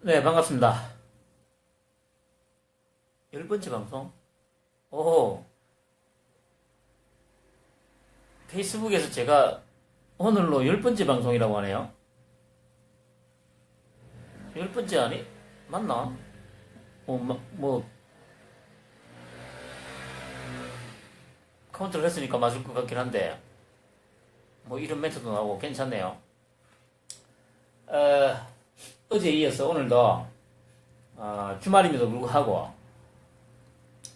네, 반갑습니다. 열 번째 방송? 오, 페이스북에서 제가 오늘로 열 번째 방송이라고 하네요. 열 번째 아니? 맞나? 카운트를 했으니까 맞을 것 같긴 한데, 이런 멘트도 나오고 괜찮네요. 어, 어제 이어서 오늘도, 주말임에도 불구하고,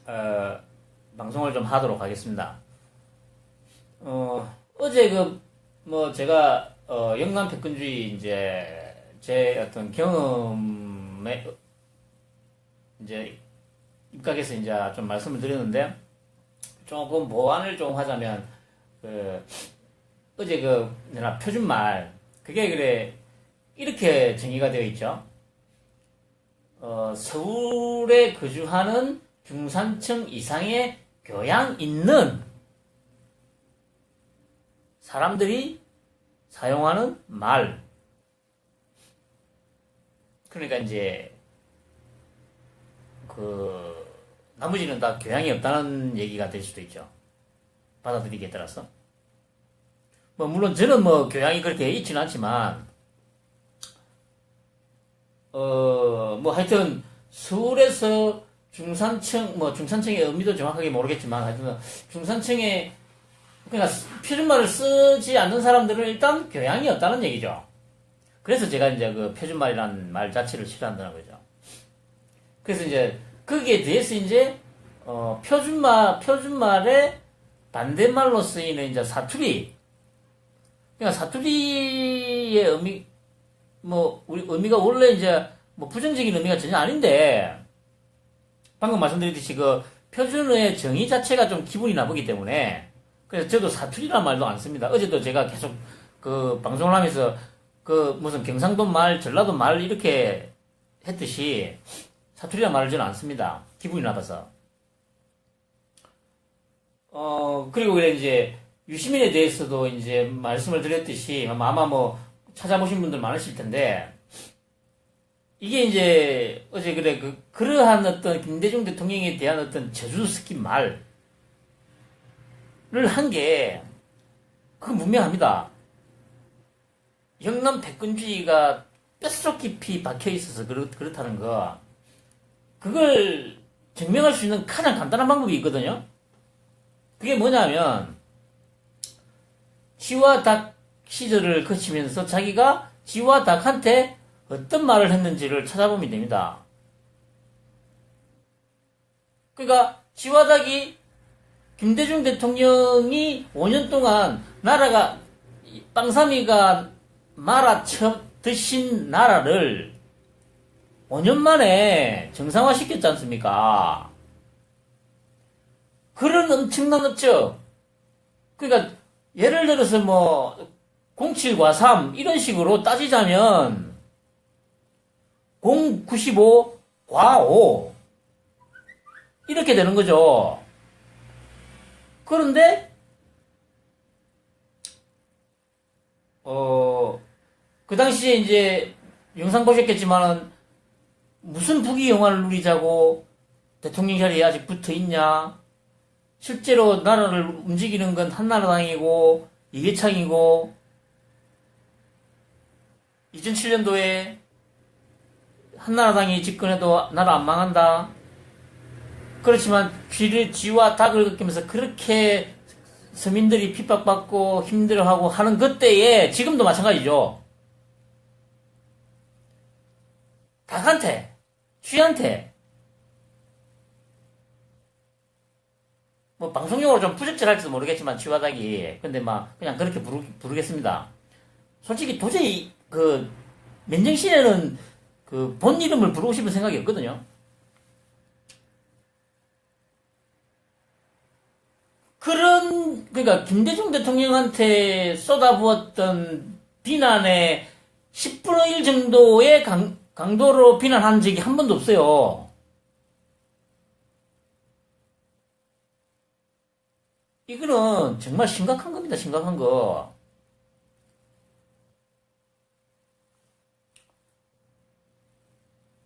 어, 방송을 좀 하도록 하겠습니다. 어제 제가, 영남 패권주의, 이제, 제 어떤 경험에, 이제, 입각해서 이제 좀 말씀을 드렸는데, 조금 보완을 좀 하자면, 그, 어제 내가 표준말, 그게 그래, 이렇게 정의가 되어 있죠. 서울에 거주하는 중산층 이상의 교양 있는 사람들이 사용하는 말. 그러니까 이제 나머지는 다 교양이 없다는 얘기가 될 수도 있죠. 받아들이기에 따라서. 물론 저는 교양이 그렇게 있지는 않지만 하여튼 서울에서 중산층의 의미도 정확하게 모르겠지만 하여튼 중산층의 그러니까 표준말을 쓰지 않는 사람들은 일단 교양이 없다는 얘기죠. 그래서 제가 이제 표준말이라는 말 자체를 싫어한다는 거죠. 그래서 이제 거기에 대해서 이제 표준말의 반대말로 쓰이는 이제 사투리. 그러니까 사투리의 우리 의미가 원래 이제 부정적인 의미가 전혀 아닌데 방금 말씀드렸듯이 표준어의 정의 자체가 좀 기분이 나쁘기 때문에 그래서 저도 사투리란 말도 안 씁니다. 어제도 제가 계속 방송을 하면서 무슨 경상도 말, 전라도 말 이렇게 했듯이 사투리란 말을 저는 안 씁니다. 기분이 나빠서. 그리고 그래 이제 유시민에 대해서도 이제 말씀을 드렸듯이 아마 찾아보신 분들 많으실 텐데 이게 이제 어제 그러한 어떤 김대중 대통령에 대한 어떤 저주 섞인 말을 한 게 그건 분명합니다. 영남 패권주의가 뼛속 깊이 박혀 있어서 그렇다는 거 그걸 증명할 수 있는 가장 간단한 방법이 있거든요. 그게 뭐냐면 쥐와 닭 시절을 거치면서 자기가 쥐와 닭한테 어떤 말을 했는지를 찾아보면 됩니다. 그러니까 쥐와 닭이 김대중 대통령이 5년 동안 나라가 빵삼이가 말아쳐 드신 나라를 5년 만에 정상화 시켰지 않습니까? 그런 엄청난 업적. 그러니까 예를 들어서 07과 3 이런 식으로 따지자면 095 과 5 이렇게 되는 거죠. 그런데 그 당시에 이제 영상 보셨겠지만은 무슨 부귀 영화를 누리자고 대통령 자리에 아직 붙어 있냐? 실제로 나라를 움직이는 건 한나라당이고 이회창이고 2007년도에 한나라당이 집권해도 나라 안 망한다. 그렇지만 쥐와 닭을 겪으면서 그렇게 서민들이 핍박받고 힘들어하고 하는 그때에 지금도 마찬가지죠. 닭한테, 쥐한테 방송용어로 좀 부적절할지도 모르겠지만 쥐와 닭이 근데 그냥 그렇게 부르겠습니다. 솔직히 도저히 맨정신에는 본 이름을 부르고 싶은 생각이 없거든요. 그러니까 김대중 대통령한테 쏟아부었던 비난의 10분의 1 정도의 강도로 비난한 적이 한 번도 없어요. 이거는 정말 심각한 겁니다. 심각한 거.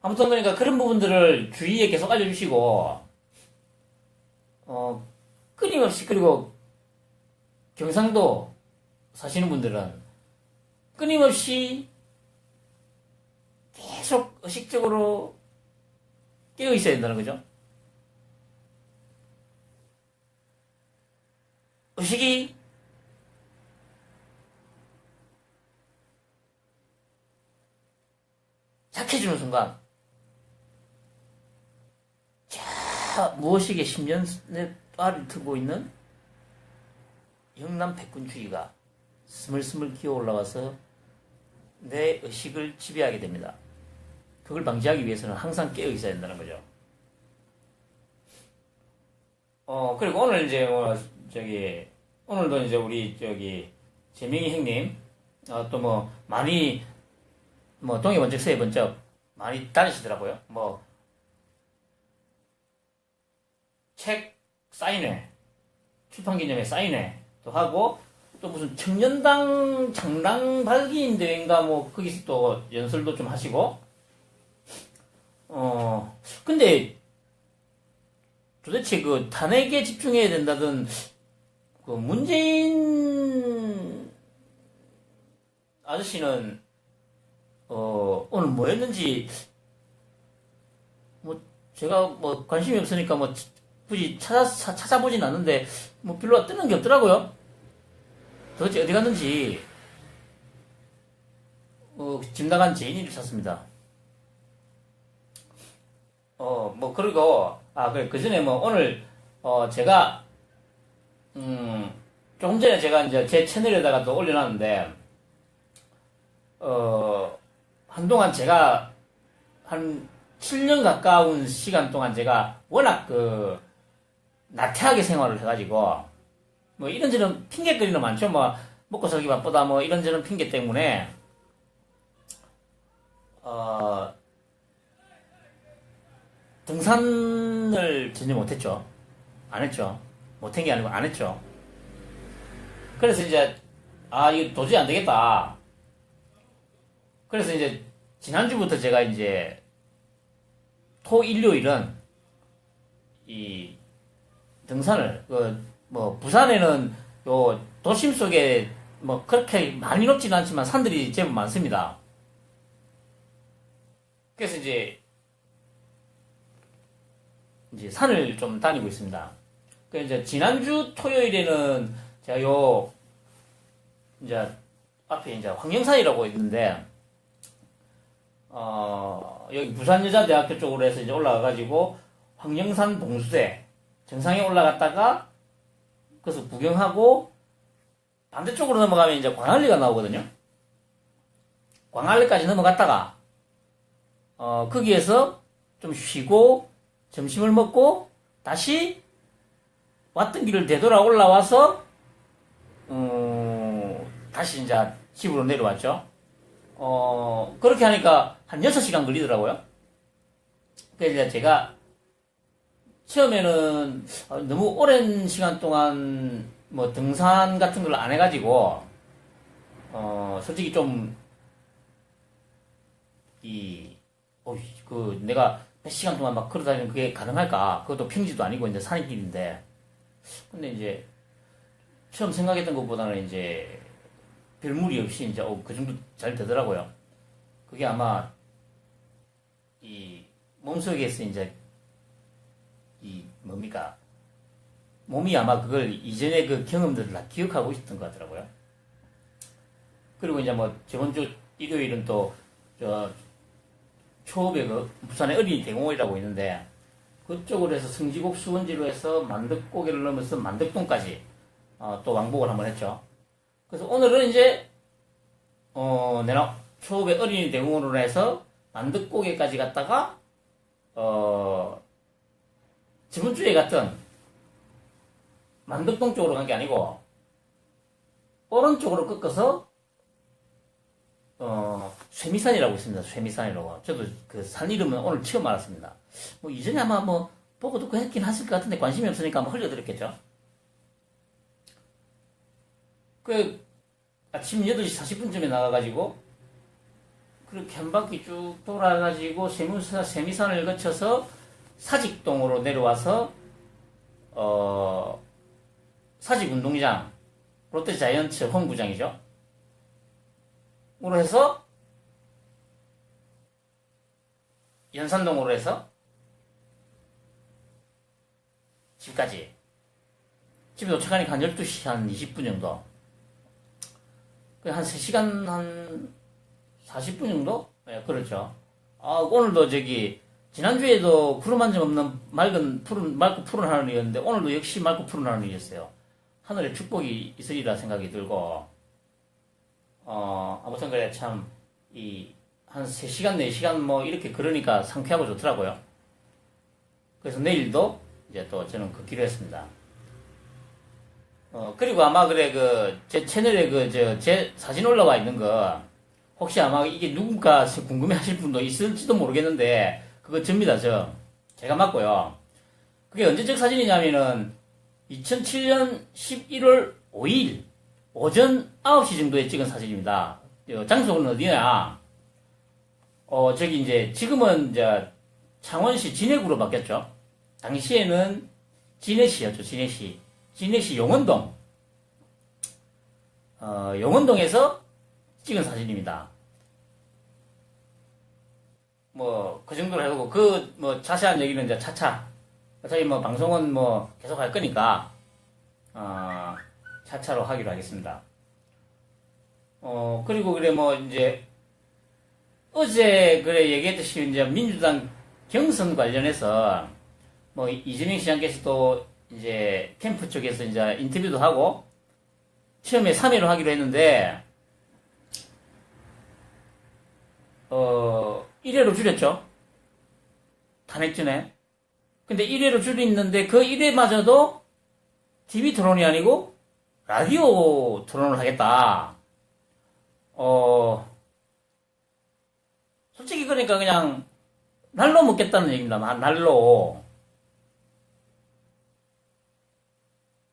아무튼 그러니까 그런 부분들을 주위에 계속 알려주시고, 끊임없이, 그리고 경상도 사시는 분들은 끊임없이 계속 의식적으로 깨어 있어야 된다는 거죠. 의식이 약해지는 순간, 무엇이게 10년의 빠를 틀고 있는 영남 백군주의가 스물스물 기어 올라와서 내 의식을 지배하게 됩니다. 그걸 방지하기 위해서는 항상 깨어 있어야 된다는 거죠. 그리고 오늘 이제 오늘도 이제 우리 재명이 형님, 또 많이, 동해 번쩍 서해 번쩍 많이 다니시더라고요. 책 사인회, 출판 기념회 사인회도 하고, 또 무슨 청년당 창당 발기인 대회인가 거기서 또 연설도 좀 하시고, 근데 도대체 그 탄핵에 집중해야 된다던 그 문재인 아저씨는 오늘 뭐 했는지 제가 관심이 없으니까 굳이 찾아보진 않는데 별로 뜨는 게 없더라고요. 도대체 어디 갔는지 집 나간 죄인을 찾습니다. 그리고 그 전에 오늘 제가 조금 전에 제가 이제 제 채널에다가 또 올려놨는데 한동안 제가 한 7년 가까운 시간 동안 제가 워낙 나태하게 생활을 해가지고 이런저런 핑계거리는 많죠. 먹고 살기 바쁘다 이런저런 핑계 때문에 등산을 전혀 못했죠. 안 했죠. 못한 게 아니고 안 했죠. 그래서 이제 이거 도저히 안 되겠다. 그래서 이제 지난주부터 제가 이제 토 일요일은 이 등산을 부산에는 요 도심 속에 그렇게 많이 높지는 않지만 산들이 제법 많습니다. 그래서 이제 산을 좀 다니고 있습니다. 이제 지난주 토요일에는 제가 이제 앞에 이제 황령산이라고 있는데 여기 부산여자대학교 쪽으로 해서 이제 올라가가지고 황령산 봉수대 정상에 올라갔다가 그래서 구경하고 반대쪽으로 넘어가면 이제 광안리가 나오거든요. 광안리까지 넘어갔다가 거기에서 좀 쉬고 점심을 먹고 다시 왔던 길을 되돌아 올라와서 다시 이제 집으로 내려왔죠. 그렇게 하니까 한 6시간 걸리더라고요. 그래서 제가 처음에는 너무 오랜 시간 동안 등산 같은 걸 안 해가지고 솔직히 좀 내가 몇 시간 동안 막 걸어다니는 그게 가능할까? 그것도 평지도 아니고 이제 산길인데. 근데 이제 처음 생각했던 것보다는 이제 별 무리 없이 이제 그 정도 잘 되더라고요. 그게 아마 이 몸속에서 이제 몸이 아마 그걸 이전의 그 경험들을 다 기억하고 있었던 것 같더라고요. 그리고 이제 저번 주 일요일은 또 초읍에 부산의 어린이 대공원이라고 있는데 그쪽으로 해서 성지곡 수원지로 해서 만덕고개를 넘어서 만덕동까지 또 왕복을 한번 했죠. 그래서 오늘은 이제 내가 초읍의 어린이 대공원으로 해서 만덕고개까지 갔다가 저번 주에 갔던 만덕동 쪽으로 간 게 아니고 오른쪽으로 꺾어서 쇠미산이라고 있습니다. 쇠미산이라고. 저도 그 산 이름은 오늘 처음 알았습니다. 이전에 아마 보고 듣고 했긴 하실 것 같은데 관심이 없으니까 한번 흘려드렸겠죠. 아침 8시 40분쯤에 나가가지고 그렇게 한 바퀴 쭉 돌아가지고 세미산을 거쳐서 사직동으로 내려와서 사직운동장, 롯데자이언츠 홈구장이죠. 으로 해서 연산동으로 해서 집까지. 집에 도착하니까 한 12시 한 20분 정도. 한 3시간 한 40분 정도? 네, 그렇죠. 오늘도 지난주에도 구름 한 점 없는 맑고 푸른 하늘이었는데, 오늘도 역시 맑고 푸른 하늘이었어요. 하늘에 축복이 있으리라 생각이 들고, 아무튼 그래, 참, 한 3시간, 4시간 이렇게 걸으니까 상쾌하고 좋더라고요. 그래서 내일도 이제 또 저는 걷기로 했습니다. 그리고 아마 제 채널에 제 사진 올라와 있는 거, 혹시 아마 이게 누군가 궁금해 하실 분도 있을지도 모르겠는데, 그거 접니다, 제가 맞고요. 그게 언제적 사진이냐면은, 2007년 11월 5일, 오전 9시 정도에 찍은 사진입니다. 장소는 어디냐? 지금은 창원시 진해구로 바뀌었죠. 당시에는 진해시였죠, 진해시. 진해시 용원동. 용원동에서 찍은 사진입니다. 그 정도로 해보고, 자세한 얘기는 이제 차차. 어차피 방송은 계속 할 거니까, 차차로 하기로 하겠습니다. 그리고 어제 얘기했듯이 민주당 경선 관련해서 이재명 시장께서도 캠프 쪽에서 인터뷰도 하고 처음에 3회로 하기로 했는데 1회로 줄였죠. 탄핵 전에. 근데 1회로 줄였는데 그 1회마저도 TV 토론이 아니고 라디오 토론을 하겠다. 솔직히 그냥 날로 먹겠다는 얘기입니다. 날로.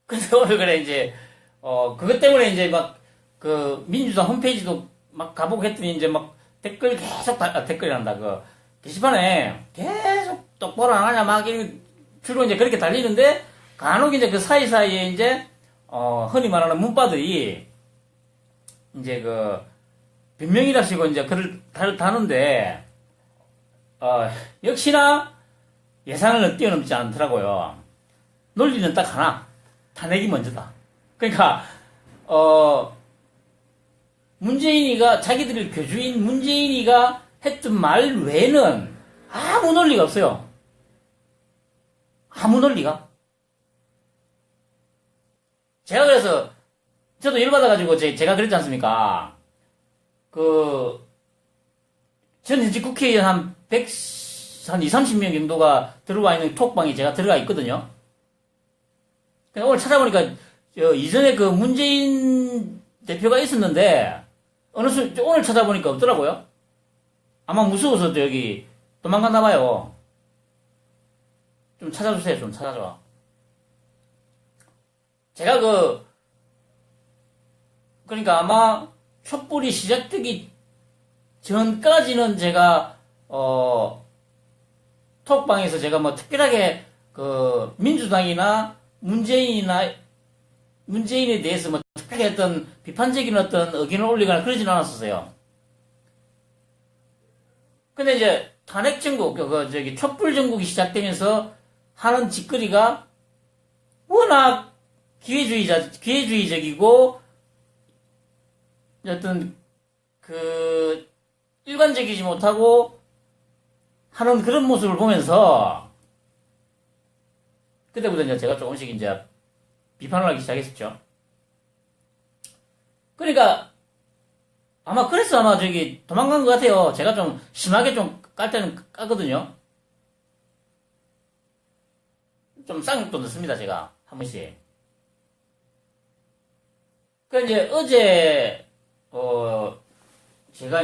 근데 오늘 그것 때문에 민주당 홈페이지도 가보고 했더니 댓글 계속 댓글이란다. 게시판에 계속 똑바로 안 하냐 주로 그렇게 달리는데 간혹 그 사이사이에 흔히 말하는 문바들이 변명이라시고 글을 다는데 역시나 예상을 뛰어넘지 않더라고요. 논리는 딱 하나. 탄핵이 먼저다. 그러니까 자기들의 교주인 문재인이가 했던 말 외에는 아무 논리가 없어요. 아무 논리가. 제가 그래서 저도 열받아가지고 제가 그랬지 않습니까? 전 현직 국회의원 한 30명 정도가 들어와 있는 톡방에 제가 들어가 있거든요. 오늘 찾아보니까 이전에 문재인 대표가 있었는데 오늘 찾아보니까 없더라고요. 아마 무서워서 도망갔나 봐요. 좀 찾아주세요. 좀 찾아줘. 제가 그러니까 아마 촛불이 시작되기 전까지는 제가 톡방에서 제가 특별하게 민주당이나 문재인에 대해서 특별히 어떤 비판적인 어떤 의견을 올리거나 그러진 않았었어요. 근데 탄핵 정국, 촛불 정국이 시작되면서 하는 짓거리가 워낙 기회주의적이고 어떤 일관적이지 못하고 하는 그런 모습을 보면서 그때부터 제가 조금씩 비판을 하기 시작했었죠. 그러니까 아마 도망간 것 같아요. 제가 좀 심하게 깔 때는 까거든요. 좀 쌍욕도 넣습니다, 제가 한 번씩. 그러니까 어제 제가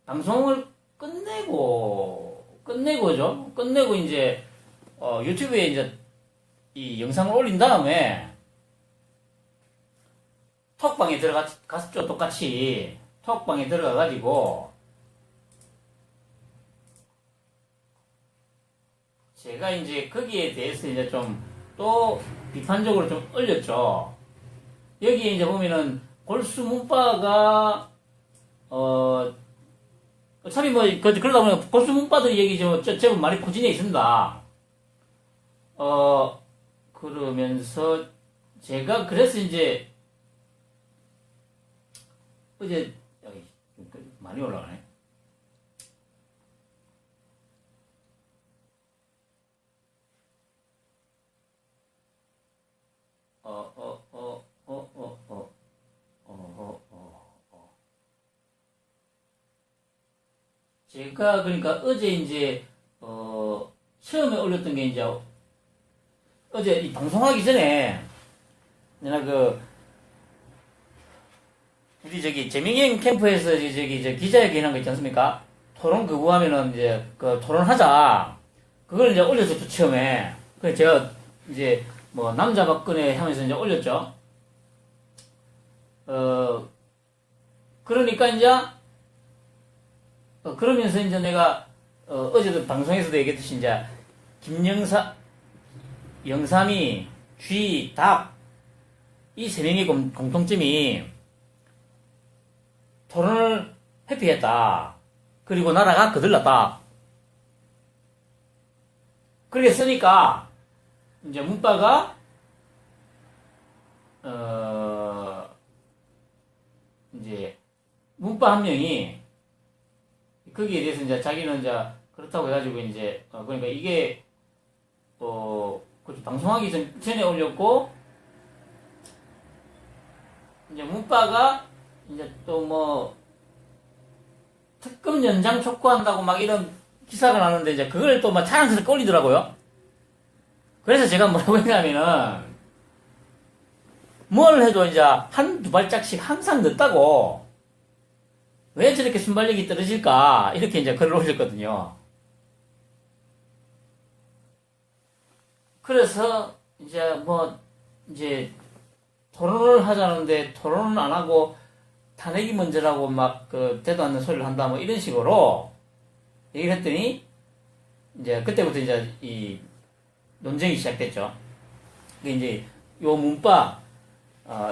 방송을 끝내고 유튜브에 이 영상을 올린 다음에 톡방에 들어갔죠. 똑같이 톡방에 들어가가지고 제가 이제 거기에 대해서 이제 좀 또 비판적으로 좀 올렸죠. 여기에 이제 보면은 골수 문바가 어차피 뭐 그러다 보면 골수 문바들이 여기 좀 제법 많이 포진해 있습니다. 그러면서 제가 그래서 이제 어제 여기 많이 올라가네. 제가 그러니까 어제 이제 처음에 올렸던 게 이제 어제 이 방송하기 전에 내가 우리 저기 재민경 캠프에서 저기 기자회견 한 거 있지 않습니까? 토론 그거 하면은 이제 그 토론하자. 그걸 이제 올렸었죠 처음에. 그래서 제가 이제 뭐 남자 박근혜 하면서 이제 올렸죠. 그러니까 이제 그러면서 이제 내가 어제도 방송에서도 얘기했듯이 이제 영삼이, 쥐, 닭 이 세 명의 공통점이 토론을 회피했다. 그리고 나라가 거들났다. 그렇게 쓰니까 이제 문바가 이제 문바 한 명이 거기에 대해서 이제 자기는 이제 그렇다고 해가지고 이제 그러니까 이게 방송하기 전에 올렸고 이제 문바가 이제 또 뭐 특검 연장 촉구한다고 막 이런 기사가 나는데 이제 그걸 또 막 자랑스럽게 올리더라고요. 그래서 제가 뭐라고 했냐면은 뭘 해도 이제 한두 발짝씩 항상 늦다고 왜 저렇게 순발력이 떨어질까 이렇게 이제 글을 올렸거든요. 그래서 이제 뭐 이제 토론을 하자는데 토론은 안 하고 탄핵이 먼저라고 막 대도 않는 소리를 한다 뭐 이런 식으로 얘기를 했더니 이제 그때부터 이제 이 논쟁이 시작됐죠. 이제 요 문바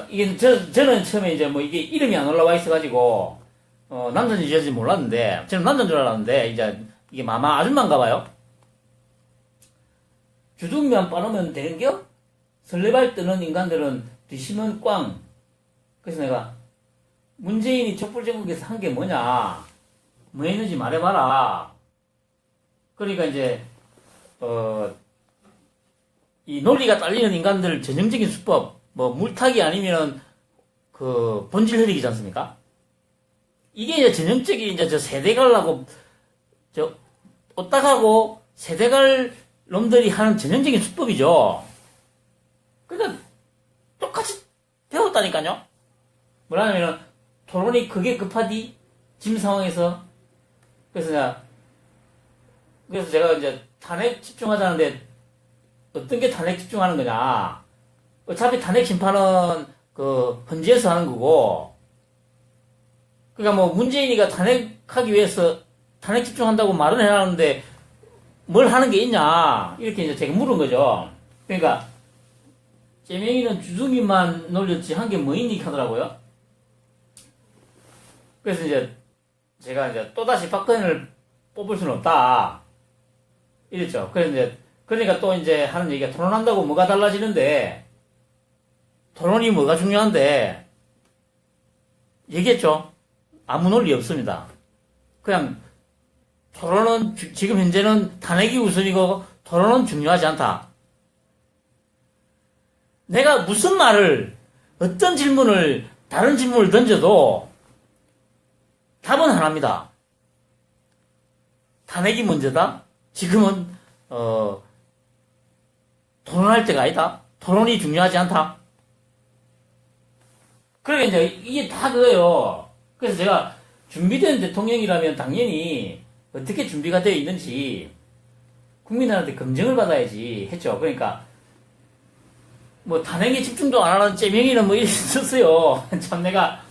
이게 저는 처음에 이제 뭐 이게 이름이 안 올라와 있어가지고 남자인지 여자인지 몰랐는데 저는 남자인 줄 알았는데 이제 이게 마마 아줌마인가 봐요. 주둥이만 빠르면 되는겨? 설레발 뜨는 인간들은 뒤심은 꽝. 그래서 내가 문재인이 촛불정국에서 한 게 뭐냐? 뭐 했는지 말해봐라. 그러니까 이제 이 논리가 딸리는 인간들 전형적인 수법, 뭐 물타기 아니면 그 본질 흐리기지 않습니까? 이게 이제 전형적인 이제 저 세대갈라고 저 오딱하고 세대갈 놈들이 하는 전형적인 수법이죠. 그러니까 똑같이 배웠다니까요. 뭐라냐면은 토론이 그게 급하디 지금 상황에서 그래서 제가 이제 탄핵 집중하자는데 어떤 게 탄핵 집중하는 거냐? 어차피 탄핵 심판은 그 헌재에서 하는 거고. 그러니까 뭐 문재인이가 탄핵하기 위해서 탄핵 집중한다고 말은 해놨는데 뭘 하는 게 있냐? 이렇게 이제 제가 물은 거죠. 그러니까 째명이는 주둥이만 놀렸지 한 게 뭐 있니 하더라고요. 그래서 이제 제가 이제 또다시 박근혜를 뽑을 수는 없다. 이랬죠. 그래서 이제 그러니까 또 이제 하는 얘기가 토론한다고 뭐가 달라지는데 토론이 뭐가 중요한데 얘기했죠. 아무 논리 없습니다. 그냥 토론은 지금 현재는 탄핵이 우선이고 토론은 중요하지 않다. 내가 무슨 말을 어떤 질문을 다른 질문을 던져도 답은 하나입니다. 탄핵이 먼저다. 지금은 토론할 때가 아니다. 토론이 중요하지 않다. 그러니까 이제 이게 다 그거예요. 그래서 제가 준비된 대통령이라면 당연히 어떻게 준비가 되어 있는지 국민들한테 검증을 받아야지 했죠. 그러니까 뭐 탄핵에 집중도 안 하는 째명이는 뭐 이렇게 썼어요. 참 내가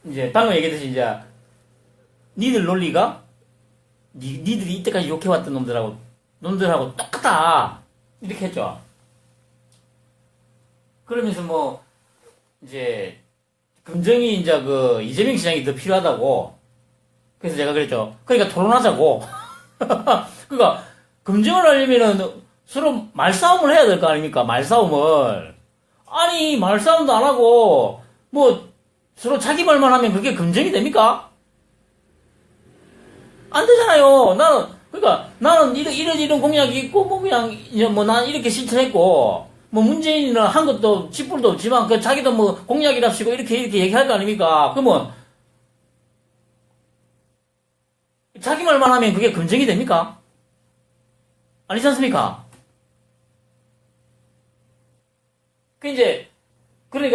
이제 방금 얘기했듯이 이제 니들 논리가 니들이 이때까지 욕해왔던 놈들하고 똑같다. 이렇게 했죠. 그러면서 뭐, 이제, 금정이 이제 이재명 시장이 더 필요하다고. 그래서 제가 그랬죠. 그러니까 토론하자고. 그러니까, 금정을 하려면은 서로 말싸움을 해야 될 거 아닙니까? 말싸움을. 아니, 말싸움도 안 하고, 뭐, 서로 자기 말만 하면 그게 금정이 됩니까? 안 되잖아요. 나는 이런 공약이 있고, 뭐, 그냥, 난 이렇게 실천했고, 뭐, 문재인이는 한 것도, 쥐뿔도 없지만, 자기도 뭐, 공약이랍시고, 이렇게 얘기할 거 아닙니까? 그러면, 자기 말만 하면 그게 금정이 됩니까? 아니지 않습니까? 그러니까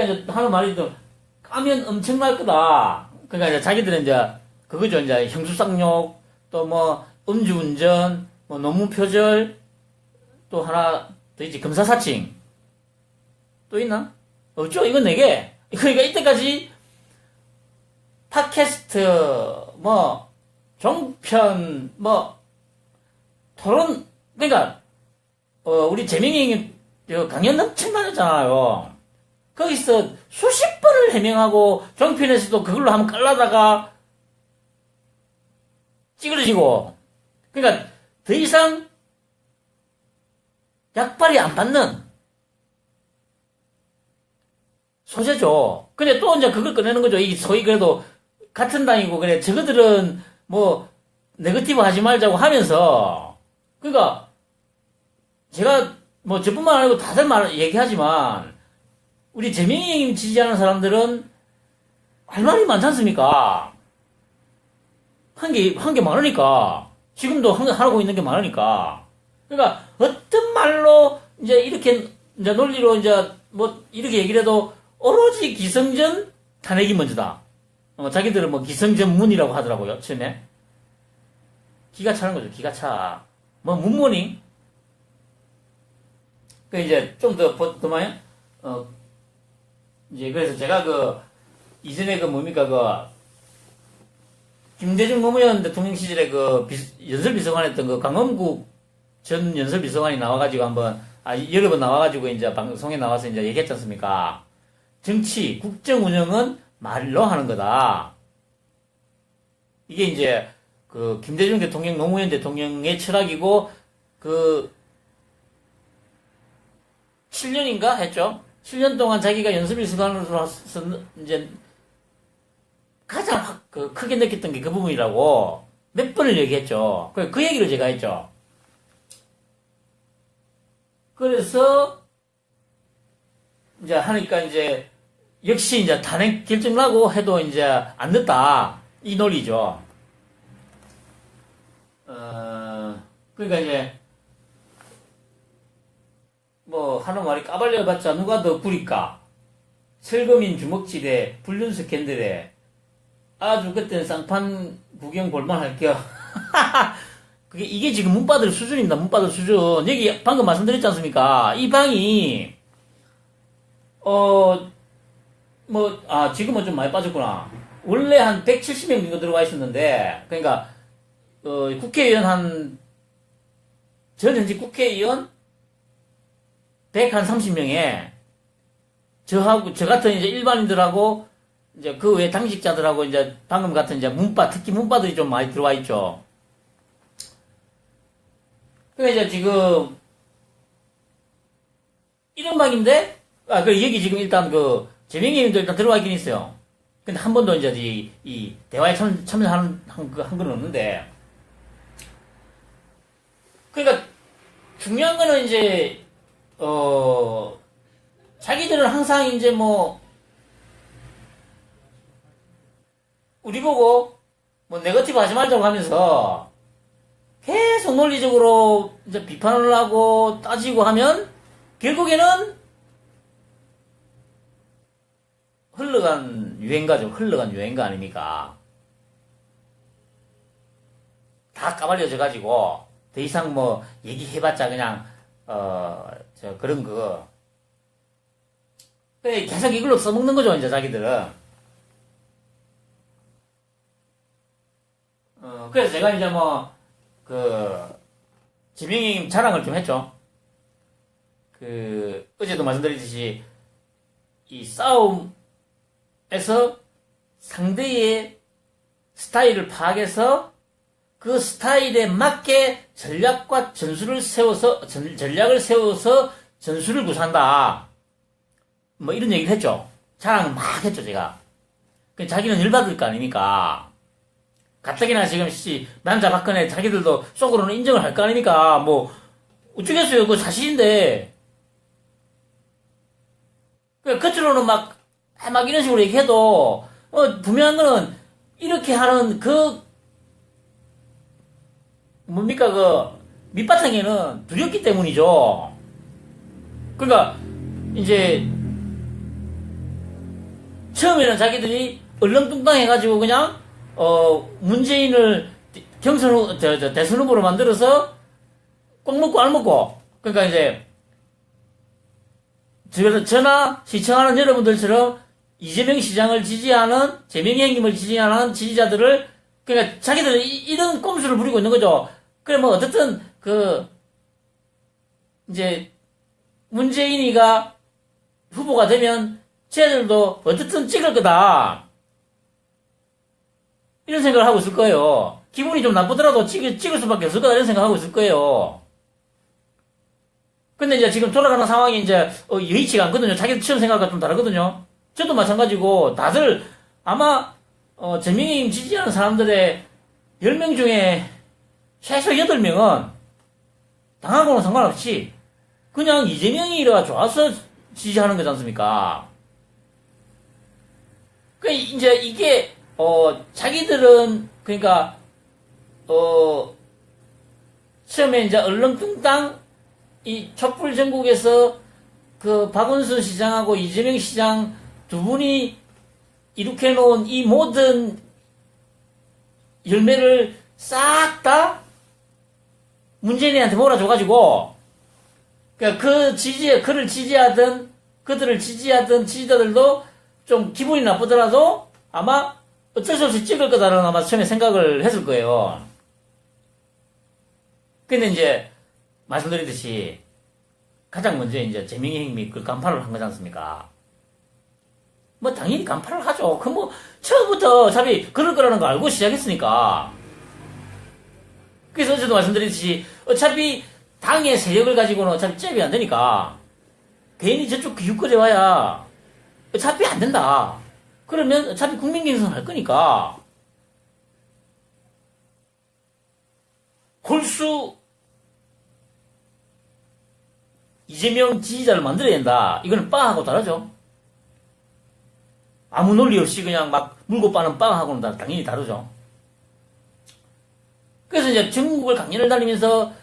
이제 하는 말이 좀, 까면 엄청날 거다. 그러니까 이제 자기들은 이제, 그거죠. 이제 형수쌍욕, 또 뭐, 음주운전, 뭐, 노무표절, 또 하나 더 있지. 검사사칭. 또 있나? 없죠? 이건 4개. 그러니까 이때까지, 팟캐스트, 뭐, 종편, 뭐, 토론, 그러니까, 우리 재명이 형이 강연 엄청 다녔잖아요. 거기서 수십 번을 해명하고, 종편에서도 그걸로 한번 깔라다가, 찌그러지고, 그러니까, 더 이상, 약발이 안 받는, 소재죠. 근데 또 이제 그걸 꺼내는 거죠. 이게 소위 그래도, 같은 당이고, 그래, 저거들은, 뭐, 네거티브 하지 말자고 하면서, 그러니까, 제가, 뭐, 저뿐만 아니고 다들 얘기하지만, 우리 재명이 형님 지지하는 사람들은, 할 말이 많지 않습니까? 한 게 많으니까. 지금도 하고 있는 게 많으니까. 그러니까, 어떤 말로, 이제 이렇게, 이제 논리로 이제, 뭐, 이렇게 얘기를 해도, 오로지 기성전 탄핵이 먼저다. 자기들은 뭐 기성전문이라고 하더라고요, 처음에. 기가 차는 거죠, 기가 차. 뭐, 문모닝? 이제 좀 더 많이, 이제 그래서 제가 이전에 뭡니까, 김대중 노무현 대통령 시절에 연설비서관 했던 강원국 전 연설비서관이 나와가지고 여러 번 나와가지고 이제 방송에 나와서 이제 얘기했지 않습니까? 정치, 국정 운영은 말로 하는 거다. 이게 이제, 김대중 대통령, 노무현 대통령의 철학이고, 7년인가 했죠? 7년 동안 자기가 연설비서관으로서 이제, 가장 크게 느꼈던 게 그 부분이라고 몇 번을 얘기했죠. 그 얘기를 제가 했죠. 그래서, 이제 하니까 이제, 역시 이제 탄핵 결정나고 해도 이제 안 됐다. 이 논리죠. 그러니까 이제, 뭐, 하는 말이 까발려봤자 누가 더 구릴까? 철거민 주먹질에, 불륜 스캔들에, 아주 그때는 쌍판 구경 볼만 할게요. 이게 지금 문바들 수준입니다. 문바들 수준. 여기 방금 말씀드렸지 않습니까? 이 방이, 지금은 좀 많이 빠졌구나. 원래 한 170명 정도 들어와 있었는데, 그러니까, 국회의원 전 현직 국회의원 130명에, 저 같은 이제 일반인들하고, 이제 그 외 당직자들하고 이제 방금 같은 이제 특히 문바들이 좀 많이 들어와 있죠. 그러니까 이제 지금, 이런 방인데, 여기 지금 일단 재명이님도 일단 들어와 있긴 있어요. 근데 한 번도 이제 이 대화에 참여한 건 없는데. 그러니까 중요한 거는 이제, 자기들은 항상 이제 뭐, 우리 보고, 뭐, 네거티브 하지 말자고 하면서, 계속 논리적으로 이제 비판을 하고 따지고 하면, 결국에는, 흘러간 유행가 아닙니까? 다 까발려져가지고, 더 이상 뭐, 얘기해봤자 그냥, 그런 거. 계속 이걸로 써먹는 거죠, 이제 자기들은. 그래서 제가 이제 뭐, 지명님 자랑을 좀 했죠. 어제도 말씀드렸듯이, 이 싸움에서 상대의 스타일을 파악해서 그 스타일에 맞게 전략을 세워서 전술을 구사한다. 뭐 이런 얘기를 했죠. 자랑을 막 했죠, 제가. 자기는 열받을 거 아닙니까? 가뜩이나 지금 남자 박근혜 자기들도 속으로는 인정을 할 거 아닙니까? 뭐 어쩌겠어요. 그 사실인데. 겉으로는 막 이런 식으로 얘기해도 분명한 거는 이렇게 하는 뭡니까 밑바탕에는 두렵기 때문이죠. 그러니까 이제 처음에는 자기들이 얼렁뚱땅 해가지고 그냥 문재인을 대선 후보로 만들어서 꼭 먹고 알 먹고, 그러니까 이제 저나 시청하는 여러분들처럼 이재명 시장을 지지하는, 재명이 형님을 지지하는 지지자들을, 그러니까 자기들은 이런 꼼수를 부리고 있는 거죠. 그래 뭐 어쨌든 이제 문재인이가 후보가 되면 쟤들도 어쨌든 찍을 거다, 이런 생각을 하고 있을 거예요. 기분이 좀 나쁘더라도 찍을 수밖에 없을 거다, 이런 생각하고 있을 거예요. 근데 이제 지금 돌아가는 상황이 이제 여의치가 않거든요. 자기들 처음 생각과 좀 다르거든요. 저도 마찬가지고 다들 아마 재명님 지지하는 사람들의 10명 중에 최소 8명은 당하고는 상관없이 그냥 이재명이가 좋아서 지지하는 거지 않습니까? 이제 이게 자기들은 그러니까 처음에 이제 얼렁뚱땅 이 촛불 전국에서 박원순 시장하고 이재명 시장 두 분이 이룩해 놓은 이 모든 열매를 싹 다 문재인한테 몰아줘가지고, 그러니까 그들을 지지하던 지지자들도 좀 기분이 나쁘더라도 아마 어쩔 수 없이 찍을 거다라는 아마 처음에 생각을 했을 거예요. 근데 이제 말씀드렸듯이 가장 먼저 이제 재명이 형님이 그 간파를 한 거지 않습니까? 뭐 당연히 간파를 하죠. 처음부터 어차피 그럴 거라는 거 알고 시작했으니까. 그래서 어제도 말씀드렸듯이 어차피 당의 세력을 가지고는 어차피 잽이 안 되니까 괜히 저쪽 기웃거리 와야 어차피 안 된다. 그러면 어차피 국민 경선 할 거니까 골수 이재명 지지자를 만들어야 된다. 이거는 빵하고 다르죠. 아무 논리 없이 그냥 막 물고 빠는 빵하고는 당연히 다르죠. 그래서 이제 전국을 강연을 다니면서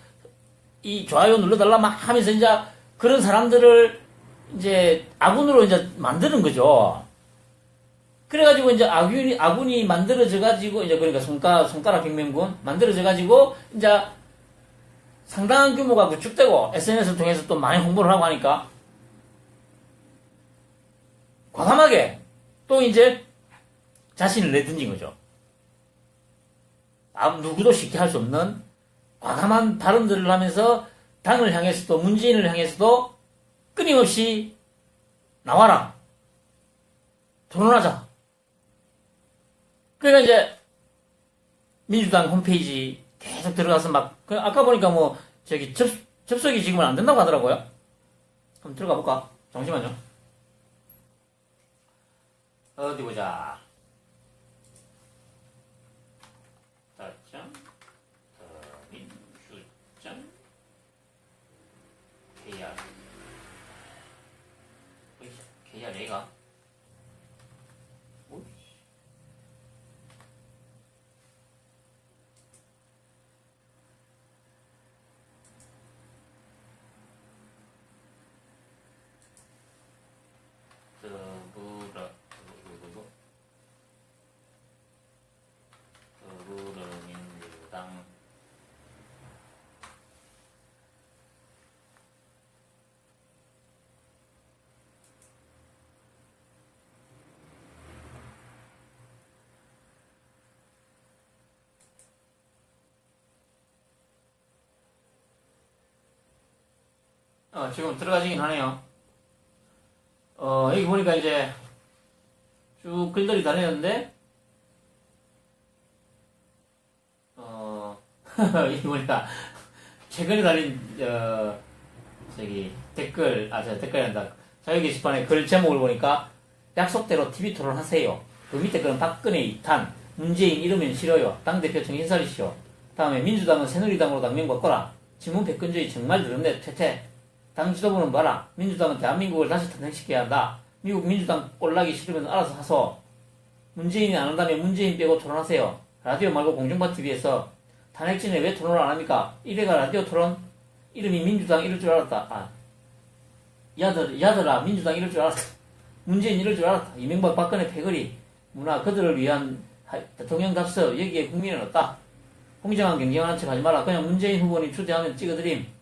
이 좋아요 눌러달라 막 하면서 이제 그런 사람들을 이제 아군으로 이제 만드는 거죠. 그래가지고 이제 아군이 만들어져가지고 이제 그러니까 손가락 혁명군 만들어져가지고 이제 상당한 규모가 구축되고 SNS를 통해서 또 많이 홍보를 하고 하니까 과감하게 또 이제 자신을 내던진 거죠. 누구도 쉽게 할 수 없는 과감한 발언들을 하면서 당을 향해서도 문재인을 향해서도 끊임없이 나와라, 토론하자. 그러니까 이제 민주당 홈페이지 계속 들어가서 아까 보니까 접속이 지금은 안 된다고 하더라고요. 한번 들어가 볼까? 잠시만요. 어디 보자. 민주점 KR 얘가 더불어민주당 지금 들어가지긴 하네요. 여기 보니까 이제 쭉 글들이 다녔는데, 여기 보니까 최근에 달린, 댓글이란다. 자유 게시판에 글 제목을 보니까 약속대로 TV 토론하세요. 그 밑에 글은 박근혜 2탄, 문재인 이러면 싫어요. 당대표 정신차리시오. 다음에 민주당은 새누리당으로 당명 바꿔라. 친문 백근주의 정말 늘었네. 퇴퇴. 당 지도부는 봐라. 민주당은 대한민국을 다시 탄생시켜야 한다. 미국 민주당 꼴나기 싫으면 알아서 하소. 문재인이 안 한다면 문재인 빼고 토론하세요. 라디오 말고 공중파 TV에서 탄핵진에 왜 토론을 안 합니까? 이래가 라디오 토론? 이름이 민주당 이럴 줄 알았다. 야들아 민주당 이럴 줄 알았다. 문재인 이럴 줄 알았다. 이명박 박근혜 패거리 문화 그들을 위한 대통령답서 여기에 국민은 없다. 공정한 경쟁하는 척 하지 마라. 그냥 문재인 후보님 초대하면 찍어드림.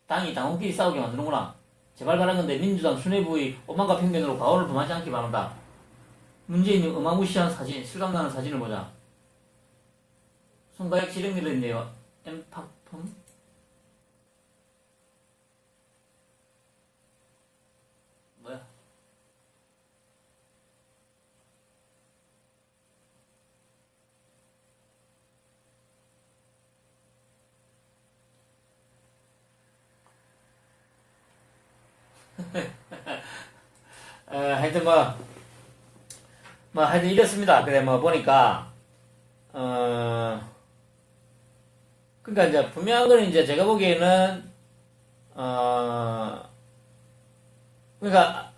당이 당원끼리 싸우게 만드는구나. 제발 바란 건데 민주당 수뇌부의 오만과 편견으로 과오를 범하지 않기 바란다. 문재인이 어마무시한 사진, 실감나는 사진을 보자. 손가락 지렁이를 했네요. 엠팍펌? 뭐야? 하여튼 하여튼 이렇습니다. 그래, 보니까, 그러니까 이제 분명한 거는 이제 제가 보기에는, 그러니까,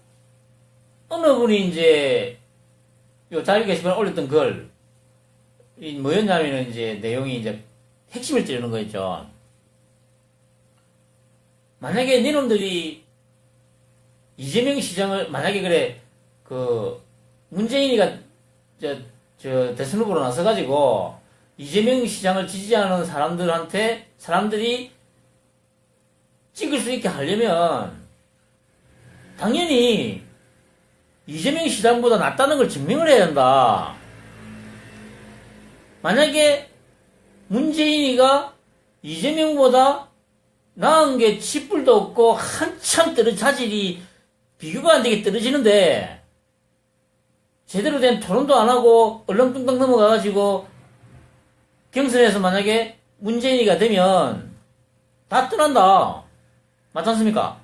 어느 분이 이제, 요 자유 게시판에 올렸던 이 뭐였냐면은 이제 내용이 이제 핵심을 찌르는 거 있죠. 만약에 니놈들이 이재명 시장을, 만약에 그래, 문재인이가, 대선 후보로 나서가지고, 이재명 시장을 지지하는 사람들이 찍을 수 있게 하려면, 당연히, 이재명 시장보다 낫다는 걸 증명을 해야 한다. 만약에, 문재인이가 이재명보다 나은 게 쥐뿔도 없고, 한참 자질이 비교가 안 되게 떨어지는데, 제대로 된 토론도 안 하고, 얼렁뚱땅 넘어가가지고, 경선에서 만약에 문재인이가 되면, 다 떠난다. 맞지 않습니까?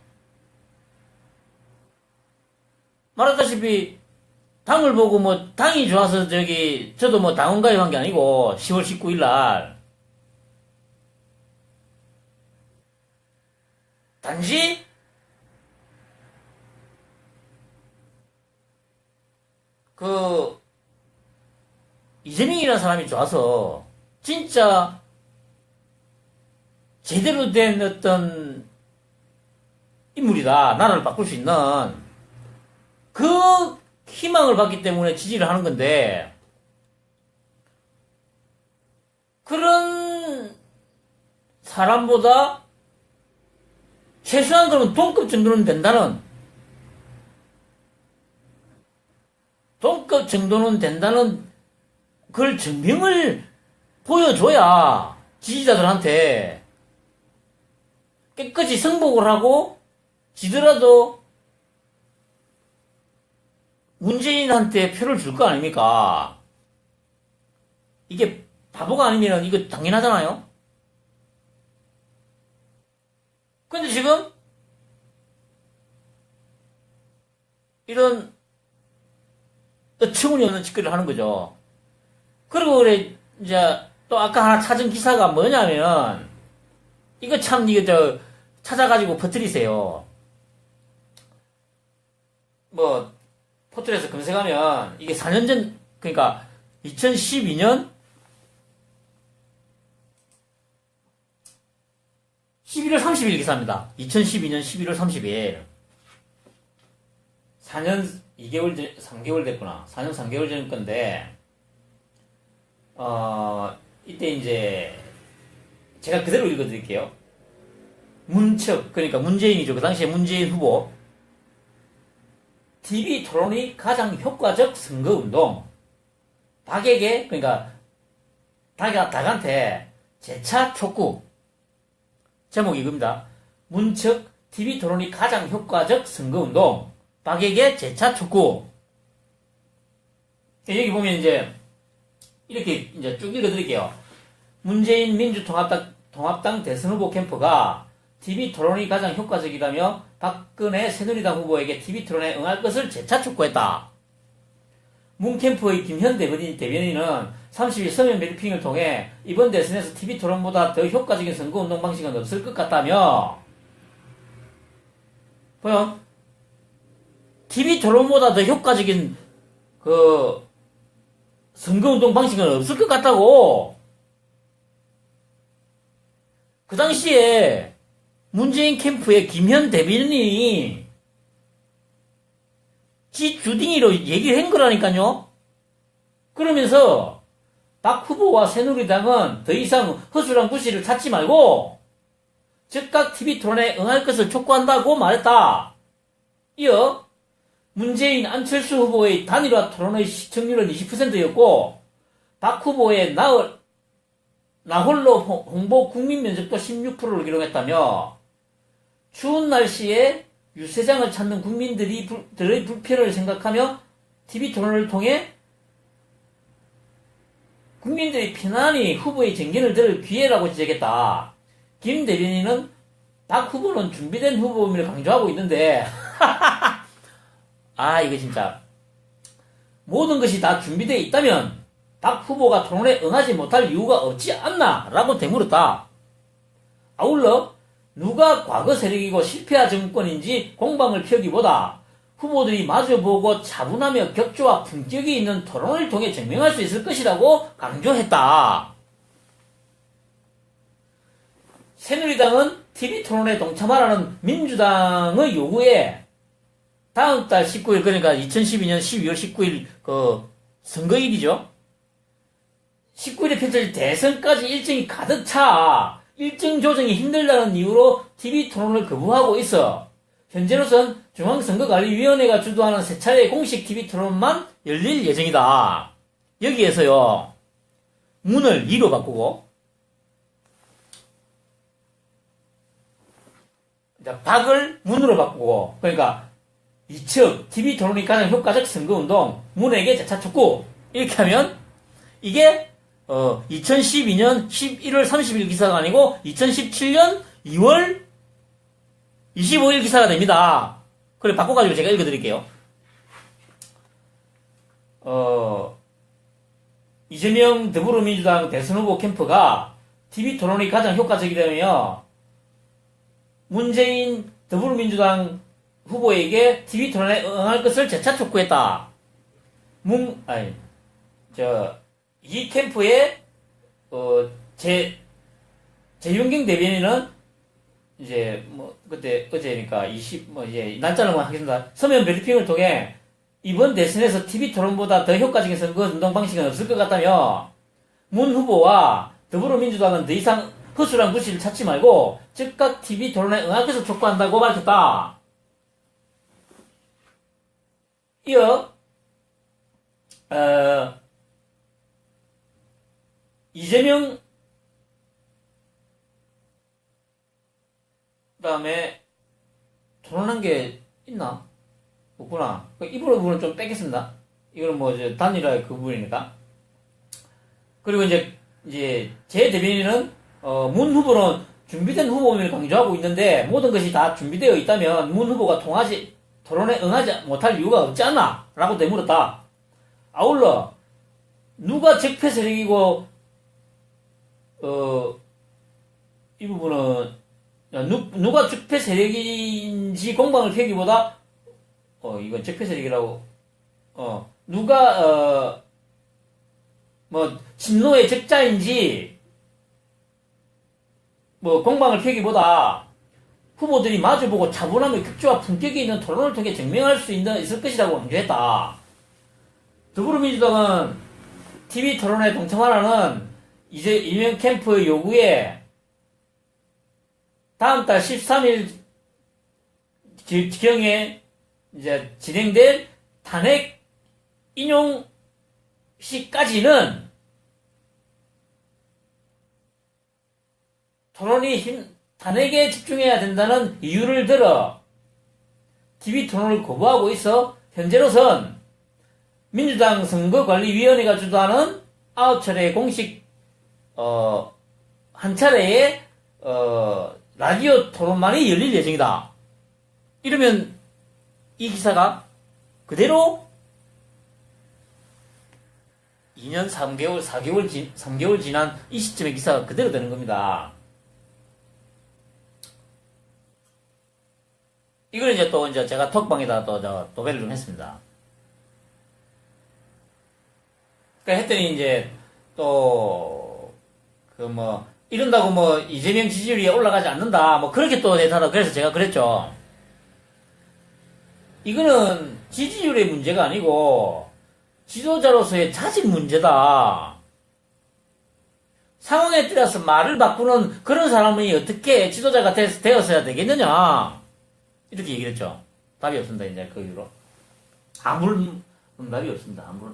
말했다시피, 당을 보고 당이 좋아서 저도 당원 가입한 게 아니고, 10월 19일 날. 단지, 이재명이라는 사람이 좋아서, 진짜, 제대로 된 어떤 인물이다. 나라를 바꿀 수 있는. 그 희망을 받기 때문에 지지를 하는 건데, 그런 사람보다 최소한 그러면 동급 정도는 된다는 그걸 증명을 보여줘야 지지자들한테 깨끗이 승복을 하고 지더라도 문재인한테 표를 줄 거 아닙니까? 이게 바보가 아니면 이거 당연하잖아요? 근데 지금 이런 어처구니없는 짓거리를 하는 거죠. 그리고 그래 이제 또 아까 하나 찾은 기사가 뭐냐면 이거 참 이거 찾아가지고 퍼뜨리세요. 포털에서 검색하면 이게 4년 전 그러니까 2012년 11월 30일 기사입니다. 2012년 11월 30일 4년 3개월 됐구나. 4년 3개월 전 건데 이때 이제 제가 그대로 읽어드릴게요. 문측 그러니까 문재인이죠. 그 당시에 문재인 후보 TV 토론이 가장 효과적 선거운동. 닭에게 그러니까 닭한테 재차 촉구. 제목이 이겁니다. 문측 TV 토론이 가장 효과적 선거운동. 박에게 재차 촉구. 여기 보면 이제 이렇게 이제 쭉 읽어드릴게요. 문재인 민주통합당 대선 후보 캠프가 TV 토론이 가장 효과적이라며 박근혜 새누리당 후보에게 TV 토론에 응할 것을 재차 촉구했다. 문 캠프의 김현 대변인은 30일 서면 브리핑을 통해 이번 대선에서 TV 토론보다 더 효과적인 선거운동 방식은 없을 것 같다며, 보여? TV 토론보다 더 효과적인 선거운동 방식은 없을 것 같다고. 그 당시에 문재인 캠프의 김현 대변인이 지 주둥이로 얘기를 한 거라니까요. 그러면서 박 후보와 새누리당은 더 이상 허술한 구실을 찾지 말고 즉각 TV 토론에 응할 것을 촉구한다고 말했다. 이어 문재인 안철수 후보의 단일화 토론의 시청률은 20%였고 박 후보의 나홀로 홍보 국민 면접도 16%를 기록했다며, 추운 날씨에 유세장을 찾는 국민들의 불편을 생각하며 TV 토론을 통해 국민들이 편안히 후보의 정견을 들을 기회라고 지적했다. 김 대변인은 박 후보는 준비된 후보임을 강조하고 있는데 이거 진짜 모든 것이 다 준비되어 있다면 박 후보가 토론에 응하지 못할 이유가 없지 않나? 라고 되물었다. 아울러 누가 과거 세력이고 실패한 정권인지 공방을 펴기보다 후보들이 마주보고 차분하며 격조와 품격이 있는 토론을 통해 증명할 수 있을 것이라고 강조했다. 새누리당은 TV 토론에 동참하라는 민주당의 요구에 다음 달 19일, 그러니까 2012년 12월 19일 선거일이죠. 19일에 펼쳐질 대선까지 일정이 가득 차 일정 조정이 힘들다는 이유로 TV 토론을 거부하고 있어 현재로선 중앙선거관리위원회가 주도하는 세 차례의 공식 TV 토론만 열릴 예정이다. 여기에서요, 문을 이로 바꾸고 박을 문으로 바꾸고, 그러니까 이측 TV 토론이 가장 효과적 선거운동, 문에게 재차 촉구, 이렇게 하면 이게 2012년 11월 30일 기사가 아니고 2017년 2월 25일 기사가 됩니다. 그래 바꿔가지고 제가 읽어드릴게요. 이재명 더불어민주당 대선 후보 캠프가 TV 토론이 가장 효과적이라며 문재인 더불어민주당 후보에게 TV 토론에 응할 것을 재차 촉구했다. 이 캠프의 재윤경 대변인은 이제 그때 어제니까 이제 날짜를 하겠습니다. 서면 브리핑을 통해 이번 대선에서 TV 토론보다 더 효과적인 선거운동 방식은 없을 것 같다며 문 후보와 더불어민주당은 더 이상 허술한 구실을 찾지 말고 즉각 TV 토론에 응할 것을 촉구한다고 밝혔다. 이어 이재명 그다음에 토론한 게 있나? 없구나. 이 부분은 좀 빼겠습니다. 이거는 단일화의 그 부분이니까. 그리고 이제 제 대변인은 문 후보는 준비된 후보임을 강조하고 있는데 모든 것이 다 준비되어 있다면 문 후보가 토론에 응하지 못할 이유가 없지 않나? 라고 되물었다. 아울러 누가 적폐 세력이고 이 부분은 누가 적폐 세력인지 공방을 펴기보다 이건 적폐 세력이라고 누가 친노의 적자인지 공방을 펴기보다 후보들이 마주보고 차분함의 격조와 품격이 있는 토론을 통해 증명할 수 있을 것이라고 강조했다. 더불어민주당은 TV 토론에 동참하라는 이재명 캠프의 요구에 다음 달 13일 경에 이제 진행될 탄핵 인용 시까지는 탄핵에 집중해야 된다는 이유를 들어 TV 토론을 거부하고 있어 현재로선 민주당 선거관리위원회가 주도하는 9차례 공식 한 차례의 라디오 토론만이 열릴 예정이다. 이러면 이 기사가 그대로 2년 3개월 지난 이 시점의 기사가 그대로 되는 겁니다. 이걸 이제 또 이제 제가 톡방에다 또 도배를 좀 했습니다. 그러니까 했더니 이제 또 이런다고 뭐 이재명 지지율이 올라가지 않는다 뭐 그렇게 또 내타다. 그래서 제가 그랬죠. 이거는 지지율의 문제가 아니고 지도자로서의 자질 문제다. 상황에 따라서 말을 바꾸는 그런 사람이 어떻게 지도자가 되었어야 되겠느냐. 이렇게 얘기를 했죠. 답이 없습니다. 이제 그 이후로. 아무런 응답이 없습니다. 아무런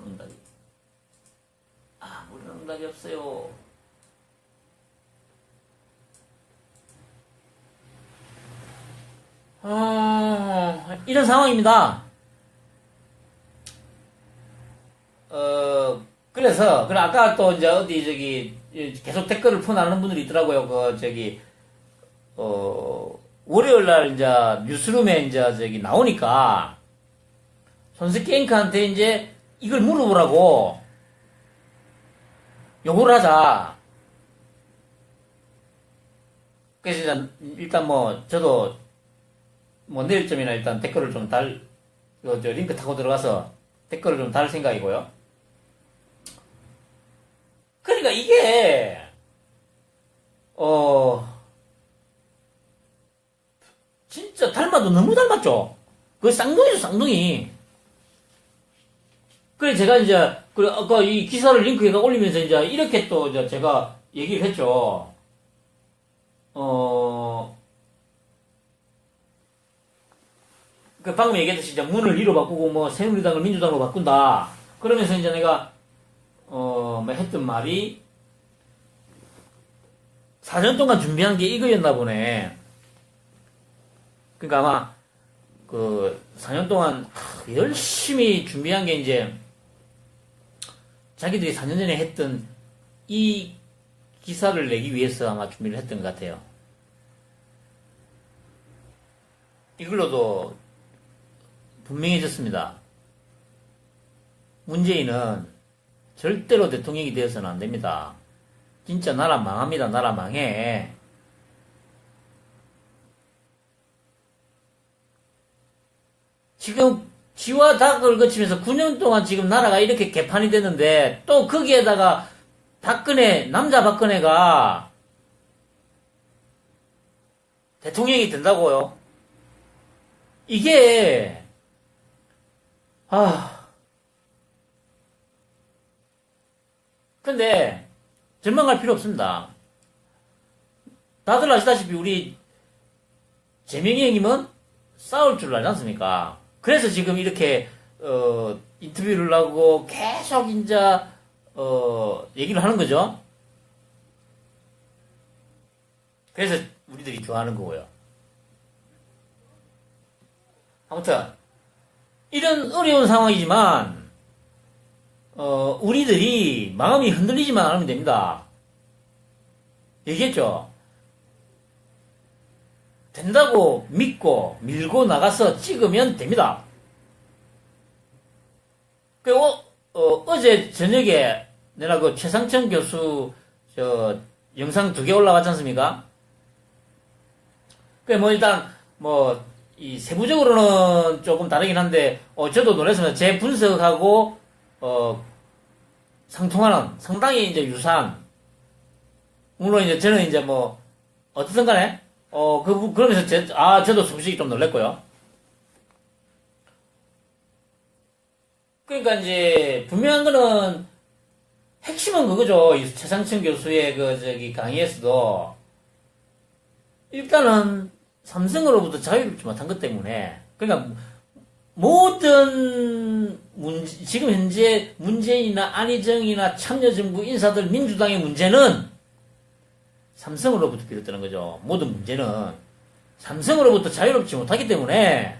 응답이 없어요. 이런 상황입니다. 그래서 아까 또 이제 어디 계속 댓글을 푸나는 분들이 있더라고요. 월요일 날 이제 뉴스룸에 이제 나오니까 손석희 앵커한테 이제 이걸 물어보라고 요구를 하자. 그래서 일단 저도 내일쯤이나 일단 댓글을 좀 링크 타고 들어가서 댓글을 좀 달 생각이고요. 그러니까 이게 진짜 닮아도 너무 닮았죠. 그 쌍둥이죠, 쌍둥이. 그래 제가 이제 아까 이 기사를 링크에다 올리면서 이제 이렇게 또 이제 제가 얘기를 했죠. 방금 얘기했듯이 이제 문을 리로 바꾸고 새누리당을 민주당으로 바꾼다. 그러면서 이제 내가 했던 말이 4년 동안 준비한 게 이거였나 보네. 그러니까 아마 4년 동안 열심히 준비한 게 이제 자기들이 4년 전에 했던 이 기사를 내기 위해서 아마 준비를 했던 것 같아요. 이걸로도 분명해졌습니다. 문재인은 절대로 대통령이 되어서는 안 됩니다. 진짜 나라 망합니다. 나라 망해. 지금 쥐와 닭을 거치면서 9년 동안 지금 나라가 이렇게 개판이 됐는데 또 거기에다가 남자 박근혜가 대통령이 된다고요? 이게 근데 절망할 필요 없습니다. 다들 아시다시피 우리 재명이 형님은 싸울 줄 알지 않습니까? 그래서 지금 이렇게 인터뷰를 하고 계속 이제 얘기를 하는 거죠. 그래서 우리들이 좋아하는 거고요. 아무튼 이런 어려운 상황이지만 우리들이 마음이 흔들리지만 않으면 됩니다. 얘기했죠. 된다고 믿고 밀고 나가서 찍으면 됩니다. 그리고 어제 저녁에 내가 최상천 교수 영상 2개 올라왔지 않습니까? 일단 이 세부적으로는 조금 다르긴 한데 저도 놀랐습니다. 제 분석하고 상통하는 상당히 이제 유사한, 물론 이제 저는 이제 어쨌든 간에 그러면서 저도 솔직히 좀 놀랬고요. 그러니까 이제 분명한 거는 핵심은 그거죠. 이 최상천 교수의 강의에서도 일단은 삼성으로부터 자유를 좀 못한 것 때문에, 그러니까 모든 지금 현재 문재인이나 안희정이나 참여정부 인사들 민주당의 문제는 삼성으로부터 비롯되는 거죠. 모든 문제는 삼성으로부터 자유롭지 못하기 때문에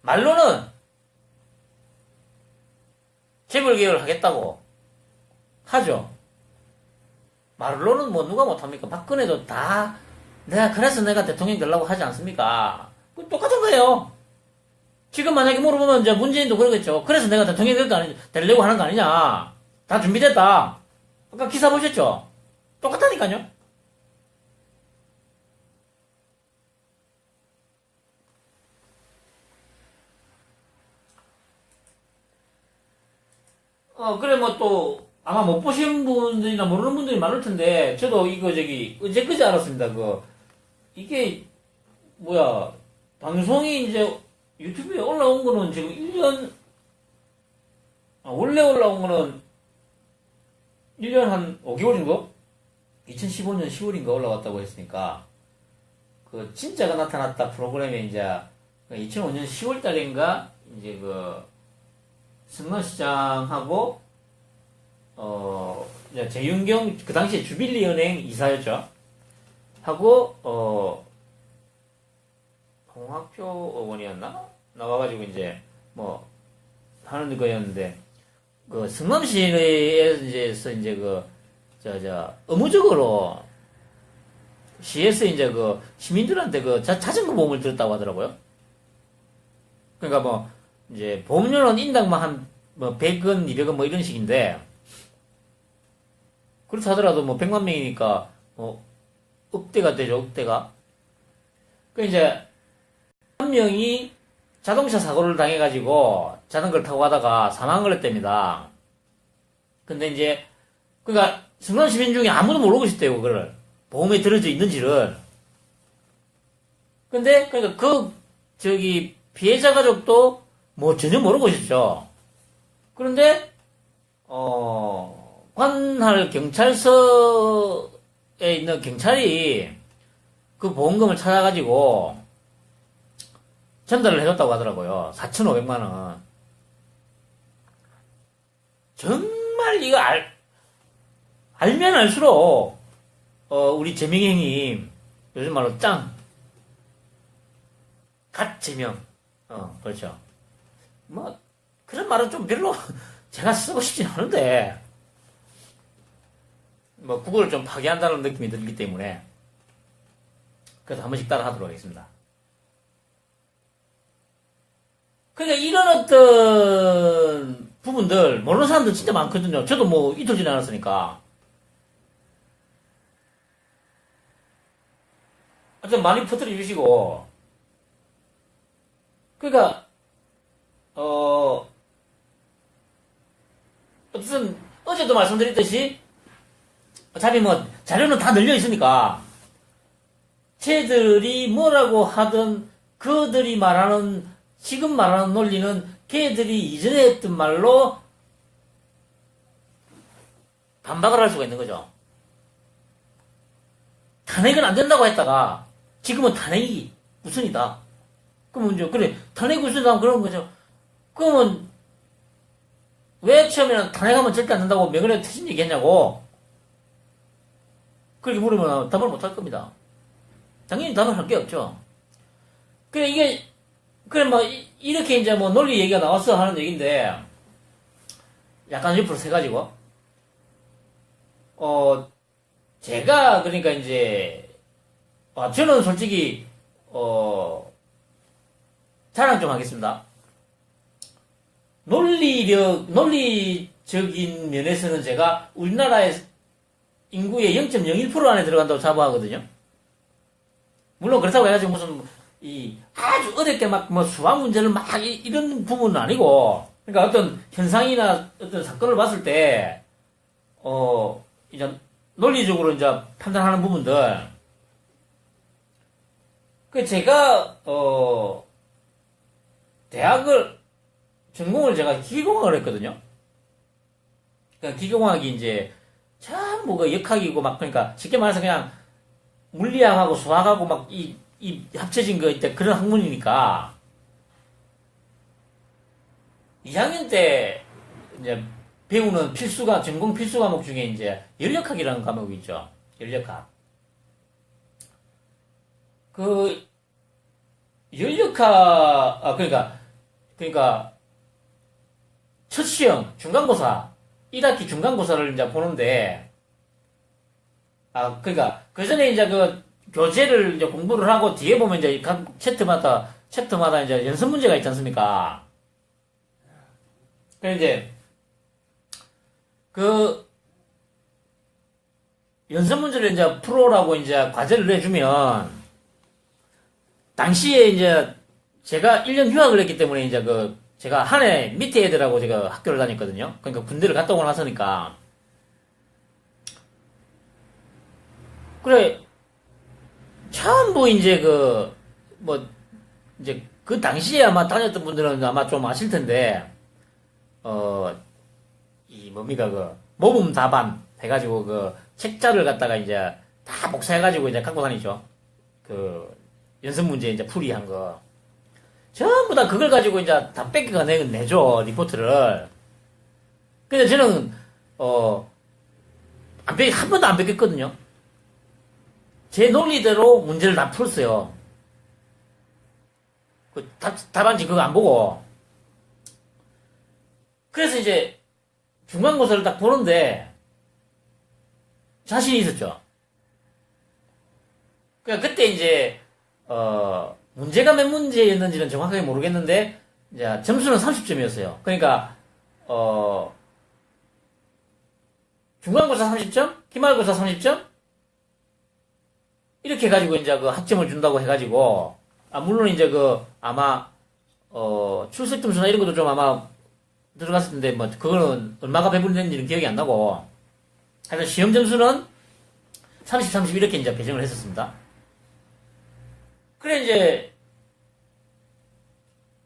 말로는 재벌개혁을 하겠다고 하죠. 말로는 뭐 누가 못합니까? 박근혜도 다 그래서 내가 대통령 되려고 하지 않습니까? 똑같은 거예요. 지금 만약에 물어보면 이제 문재인도 그러겠죠. 그래서 내가 대통령 되려고 하는 거 아니냐. 다 준비됐다. 아까 기사 보셨죠? 똑같다니까요. 그래 뭐 또 아마 못 보신 분들이나 모르는 분들이 많을 텐데 저도 이거 어제까지 알았습니다. 이게 뭐야 방송이 이제 유튜브에 올라온 거는 지금 1년 원래 올라온 거는 1년 한 5개월 정도? 2015년 10월인가 올라왔다고 했으니까 진짜가 나타났다 프로그램에 이제 2005년 10월 달인가 이제 성남시장하고 재윤경 그 당시에 주빌리은행 이사였죠. 하고 홍학표 의원이었나 나와가지고 이제 뭐 하는 거였는데 성남시에서 이제 의무적으로 시에서 이제 시민들한테 자전거 보험을 들었다고 하더라고요. 그러니까 뭐 이제 보험료는 인당만 한 100원, 200원 뭐 이런 식인데 그렇다 하더라도 뭐 100만 명이니까 억대가 되죠, 억대가. 이제 한 명이 자동차 사고를 당해가지고 자전거를 타고 가다가 사망을 했답니다. 근데 이제 그러니까 성남 시민 중에 아무도 모르고 있었대요, 그거를 보험에 들어져 있는지를. 근데 그러니까 피해자 가족도 뭐 전혀 모르고 있었죠. 그런데 관할 경찰서에 있는 경찰이 그 보험금을 찾아가지고 전달을 해줬다고 하더라고요. 4,500만 원. 정말 이거 알면 알수록 우리 재명이 형님 요즘 말로 갓재명 그렇죠. 뭐 그런 말은 좀 별로 제가 쓰고 싶진 않은데 뭐 국어를 좀 파괴한다는 느낌이 들기 때문에 그래서 한 번씩 따라 하도록 하겠습니다. 그러니까 이런 어떤 부분들 모르는 사람들 진짜 많거든요. 저도 뭐 이틀 전에 알았으니까. 좀 많이 퍼뜨려 주시고. 그러니까 어쨌든 어제도 말씀드렸듯이 어차피 뭐 자료는 다 널려 있으니까 쟤들이 뭐라고 하든 그들이 말하는 지금 말하는 논리는 걔들이 이전에 했던 말로 반박을 할 수가 있는 거죠. 탄핵은 안 된다고 했다가 지금은 탄핵이 우선이다. 그러면 이제 그래 탄핵이 우선이다 그런 거죠. 그러면 왜 처음에는 탄핵하면 절대 안 된다고 명언에 터진 얘기했냐고 그렇게 물으면 답을 못 할 겁니다. 당연히 답을 할 게 없죠. 그래 뭐 이렇게 이제 뭐 논리 얘기가 나왔어 하는 얘기인데 약간 옆으로 세가지고 제가 그러니까 이제 저는 솔직히 자랑 좀 하겠습니다. 논리적인 면에서는 제가 우리나라의 인구의 0.01% 안에 들어간다고 자부하거든요. 물론 그렇다고 해가지고 무슨 아주 어렵게 뭐 수학 문제를 이런 부분은 아니고, 그러니까 어떤 현상이나 어떤 사건을 봤을 때, 이제 논리적으로 이제 판단하는 부분들, 제가, 전공을 제가 기계공학을 했거든요. 그러니까 기계공학이 이제 참 뭐가 역학이고 그러니까 쉽게 말해서 그냥 물리학하고 수학하고 이 합쳐진 거 있다 그런 학문이니까 2학년 때 이제 배우는 전공 필수 과목 중에 이제 연력학이라는 과목이 있죠. 연력학. 그, 그러니까, 첫 시험, 중간고사, 1학기 중간고사를 이제 보는데, 그 전에 이제 교재를 이제 공부를 하고 뒤에 보면 이제 각 챕터마다 이제 연습 문제가 있지 않습니까? 그래서 이제, 연습 문제를 이제 풀어라고 이제 과제를 내주면, 당시에 이제 제가 1년 휴학을 했기 때문에 이제 제가 한 해 밑에 애들하고 제가 학교를 다녔거든요. 그러니까 군대를 갔다 오고 나서니까. 그래, 전부 이제 이제 그 당시에 아마 다녔던 분들은 아마 좀 아실 텐데, 모범 답안 해가지고 책자를 갖다가 이제 다 복사해가지고 이제 갖고 다니죠. 연습 문제 이제 풀이한 거. 전부 다 그걸 가지고 이제 다 내죠, 리포트를. 근데 저는, 한 번도 안 뺏겼거든요. 제 논리대로 문제를 다 풀었어요. 답안지 그거 안 보고. 그래서 이제 중간고사를 딱 보는데 자신이 있었죠. 그러니까 그때 이제 문제가 몇 문제였는지는 정확하게 모르겠는데 이제 점수는 30점이었어요. 그러니까 중간고사 30점, 기말고사 30점 이렇게 해가지고 이제 학점을 준다고 해가지고 물론 이제 아마 출석 점수나 이런 것도 좀 아마 들어갔을 텐데 뭐 그거는 얼마가 배분됐는지는 기억이 안 나고 하여튼 시험 점수는 30, 30 이렇게 이제 배정을 했었습니다. 그래 이제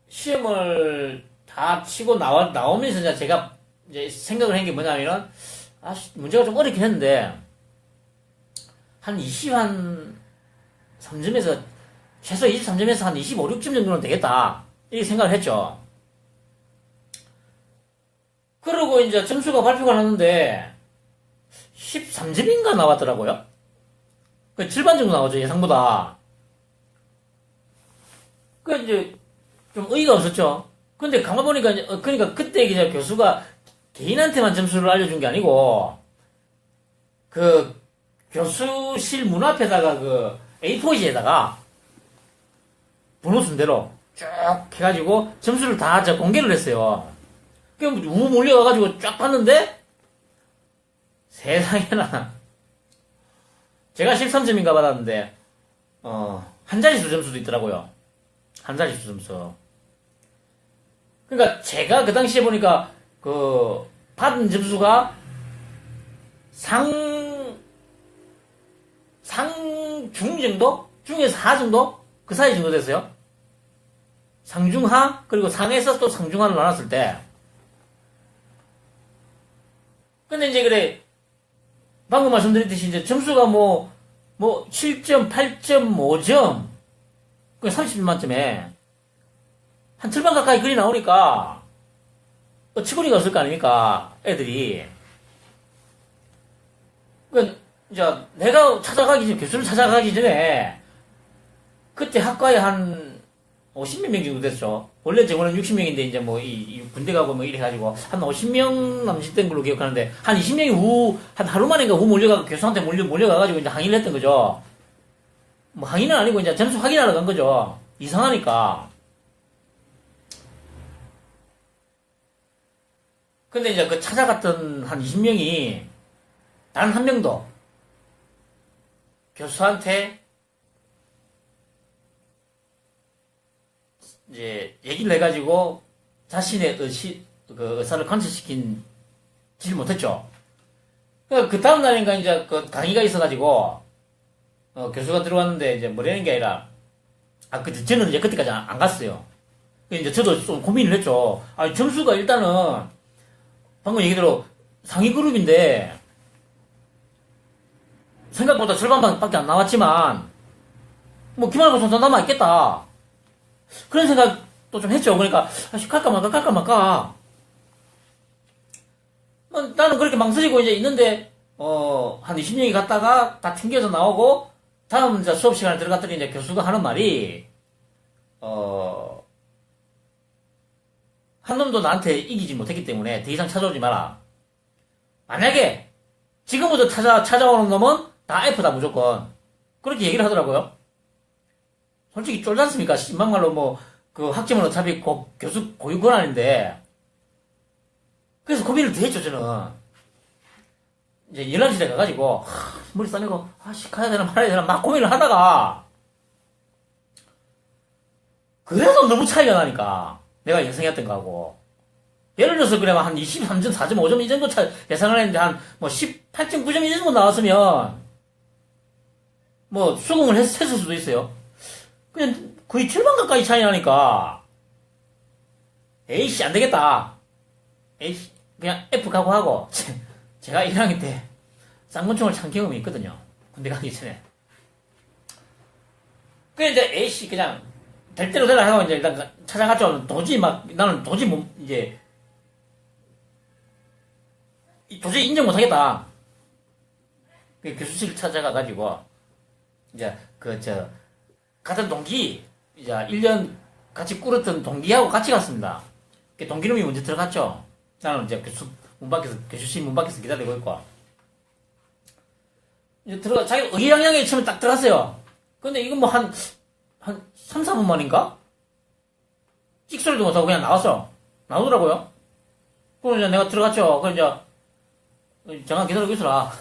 시험을 다 치고 나오면서 이제 제가 이제 생각을 한 게 뭐냐면은 문제가 좀 어렵긴 했는데 한 23점에서 최소 23점에서 한 25, 6점 정도는 되겠다 이렇게 생각을 했죠. 그러고 이제 점수가 발표가 났는데 13점인가 나왔더라고요. 절반 정도 나오죠, 예상보다. 이제 좀 의의가 없었죠. 근데 가만 보니까 그러니까 그때 이제 교수가 개인한테만 점수를 알려준 게 아니고 교수실 문 앞에다가 A4지에다가 번호 순대로 쭉 해가지고 점수를 다 공개를 했어요. 그럼 우 몰려가가지고 쫙 봤는데 세상에나 제가 13점인가 받았는데 한 자릿수 점수도 있더라고요. 한 자릿수 점수. 그러니까 제가 그 당시에 보니까 받은 점수가 상중 정도? 중에서 하 정도? 그 사이 정도 됐어요. 상중하? 그리고 상에서 또 상중하를 나눴을 때. 근데 이제 그래, 방금 말씀드렸듯이 이제 점수가 7점, 8점, 5점, 30점 만점에 한 절반 가까이 글이 나오니까, 치고리가 없을 거 아닙니까? 애들이. 이제 내가 교수를 찾아가기 전에, 그때 학과에 한 50몇 명 정도 됐죠. 원래 정원은 60명인데, 이제 이 군대 가고 이래가지고, 한 50명 남짓된 걸로 기억하는데, 한 20명이 한 하루 만인가 교수한테 몰려가가지고 이제 항의를 했던 거죠. 항의는 아니고 이제 점수 확인하러 간 거죠. 이상하니까. 근데 이제 찾아갔던 한 20명이, 단 한 명도, 교수한테 이제 얘기를 해가지고 자신의 의사를 관철시키질 못했죠. 그 다음 날인가 이제 강의가 있어가지고 교수가 들어왔는데 이제 뭐라는 게 아니라 저는 이제 그때까지 안 갔어요. 이제 저도 좀 고민을 했죠. 점수가 일단은 방금 얘기대로 상위 그룹인데 생각보다 절반밖에 안 나왔지만 기말고사 남아있겠다 그런 생각도 좀 했죠. 그러니까 갈까 말까 나는 그렇게 망설이고 이제 있는데, 한 20명이 갔다가 다 튕겨서 나오고, 다음 이제 수업 시간에 들어갔더니 이제 교수가 하는 말이, 한 놈도 나한테 이기지 못했기 때문에 더 이상 찾아오지 마라. 만약에 지금부터 찾아오는 놈은 다 F다 무조건. 그렇게 얘기를 하더라고요. 솔직히 쫄지 않습니까? 신방말로 뭐 그 학점은 어차피 교수 고유 권한인데. 그래서 고민을 더 했죠 저는. 이제 열람실에 가가지고 머리 싸매고 가야 되나 말아야 되나 막 고민을 하다가 그래도 너무 차이가 나니까 내가 예상했던 거하고. 예를 들어서 그래 한 23점, 4점, 5점 이 정도 예상을 했는데 한 뭐 18점, 9점 이 정도 나왔으면 뭐 수긍을 했을 수도 있어요. 그냥 거의 7만 가까이 차이 나니까 에이씨 안 되겠다. 에이씨 그냥 F 각오하고 제가 1학년 때 쌍문총을 찬 경험이 있거든요. 군대 가기 전에. 그래 이제 에이씨 그냥 될 대로 되라 하고 이제 일단 찾아갔죠. 도저히 나는 도저히 이제 도저히 인정 못하겠다. 교수실 찾아가가지고 이제 같은 동기 이제 1년 같이 꿇었던 동기하고 같이 갔습니다. 동기놈이 먼저 들어갔죠. 나는 이제 교수실 문 밖에서 기다리고 있고. 이제 자기 의기양양에 처음에 딱 들어갔어요. 근데 이건 뭐 한 3, 4분 만인가? 찍소리도 못하고 그냥 나오더라고요. 그럼 이제 내가 들어갔죠. 그럼 이제, 잠깐 기다리고 있어라.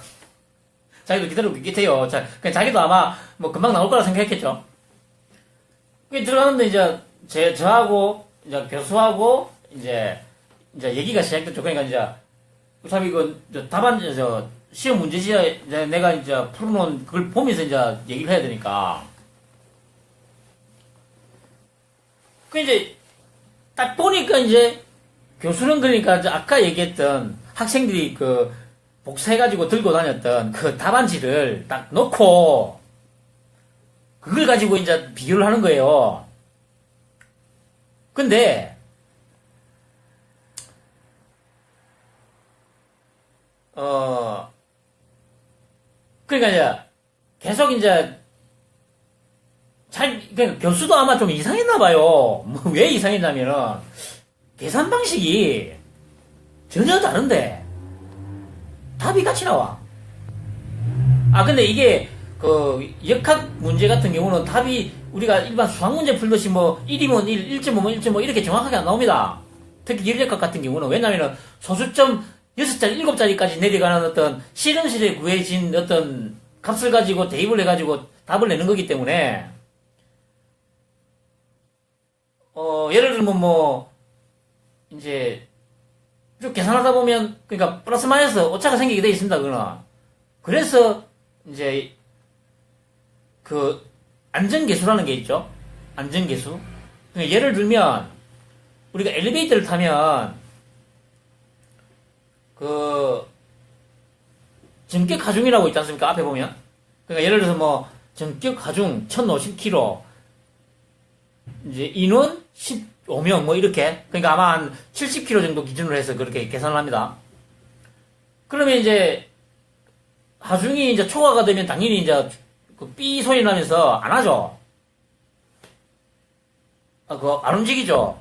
자기도 기다리고 있겠대요. 그냥 자기도 아마 뭐 금방 나올 거라 생각했겠죠. 들어가는데 이제, 저하고, 이제 교수하고, 이제 얘기가 시작됐죠. 그러니까 이제, 어차피 답안, 시험 문제지, 내가 이제 풀어놓은 그걸 보면서 이제 얘기를 해야 되니까. 이제, 딱 보니까 이제, 교수는 그러니까 아까 얘기했던 학생들이 복사해가지고 들고 다녔던 그 답안지를 딱 놓고, 그걸 가지고 이제 비교를 하는 거예요. 근데, 그러니까 이제, 계속 이제, 그러니까 교수도 아마 좀 이상했나봐요. 뭐, 왜 이상했냐면은, 계산 방식이 전혀 다른데, 답이 같이 나와. 근데 이게, 역학 문제 같은 경우는 답이 우리가 일반 수학 문제 풀듯이 뭐 1이면 1, 1.5면 1.5 이렇게 정확하게 안 나옵니다. 특히 열역학 같은 경우는. 왜냐면은 소수점 6자리, 7자리까지 내려가는 어떤 실험실에 구해진 어떤 값을 가지고 대입을 해가지고 답을 내는 거기 때문에, 예를 들면 이제, 쭉 계산하다 보면, 그러니까 플러스 마이너스 오차가 생기게 되어 있습니다, 그거는. 그래서, 이제, 안전계수라는 게 있죠. 안전계수. 그러니까 예를 들면, 우리가 엘리베이터를 타면, 전격 하중이라고 있지 않습니까? 앞에 보면. 그러니까 예를 들어서 전격 하중 1050km, 이제 인원 15명, 이렇게. 그러니까 아마 한 70km 정도 기준으로 해서 그렇게 계산을 합니다. 그러면 이제, 하중이 이제 초과가 되면 당연히 이제, 삐 소리 나면서 안 하죠. 안 움직이죠.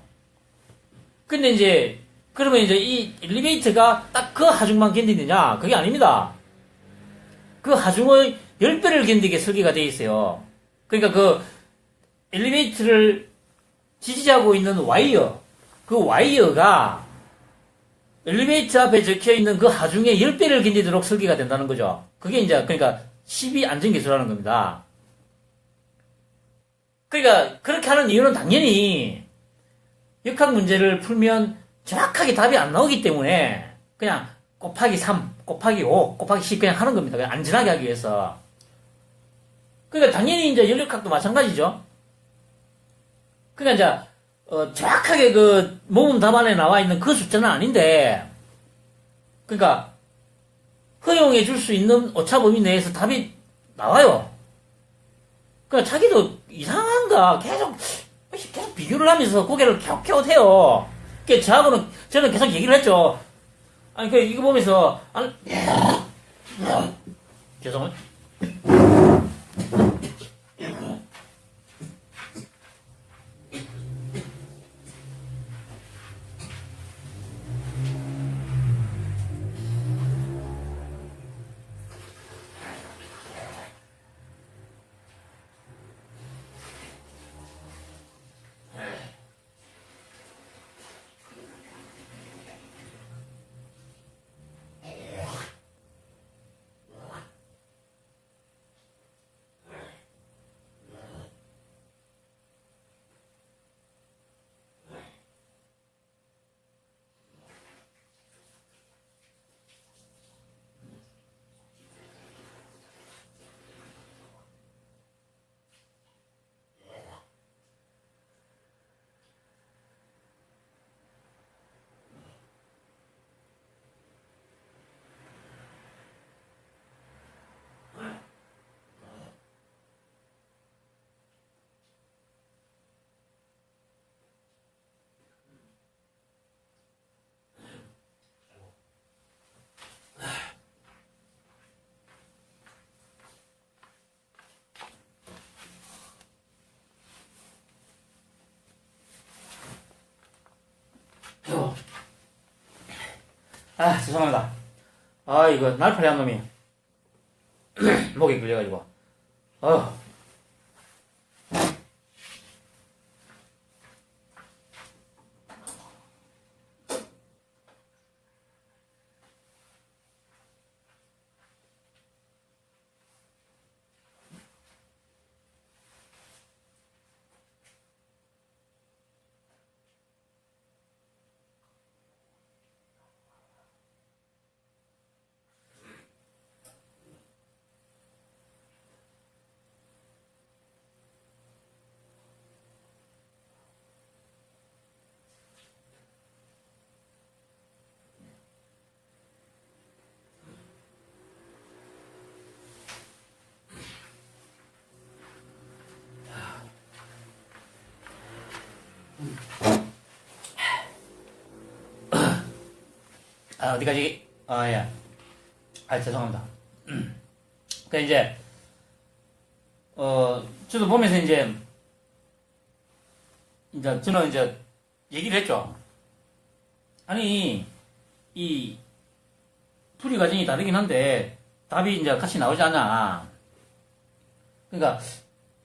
근데 이제, 그러면 이제 이 엘리베이터가 딱 그 하중만 견디느냐? 그게 아닙니다. 그 하중의 10배를 견디게 설계가 되어 있어요. 그러니까 엘리베이터를 지지하고 있는 와이어, 그 와이어가 엘리베이터 앞에 적혀 있는 그 하중의 10배를 견디도록 설계가 된다는 거죠. 그게 이제, 그러니까 12 안전기술라는 겁니다. 그러니까 그렇게 하는 이유는 당연히 역학 문제를 풀면 정확하게 답이 안 나오기 때문에 그냥 곱하기 3, 곱하기 5, 곱하기 10 그냥 하는 겁니다. 그냥 안전하게 하기 위해서. 그러니까 당연히 이제 연력학도 마찬가지죠. 그러니까 이제 정확하게 모음 답안에 나와 있는 그 숫자는 아닌데, 그러니까 허용해 줄 수 있는 오차 범위 내에서 답이 나와요. 그러니까 자기도 이상한가 계속 비교를 하면서 고개를 갸웃갸웃해요. 그러니까 저는 계속 얘기를 했죠. 아니, 이거 보면서, 아니, 죄송해요. 죄송합니다. 이거 날파리 한 놈이 목에 걸려가지고. 어디까지? 예. 죄송합니다. 그러니까 이제, 저도 보면서 이제 저는 이제 얘기를 했죠. 아니, 이 풀이 과정이 다르긴 한데, 답이 이제 같이 나오지 않아. 그러니까,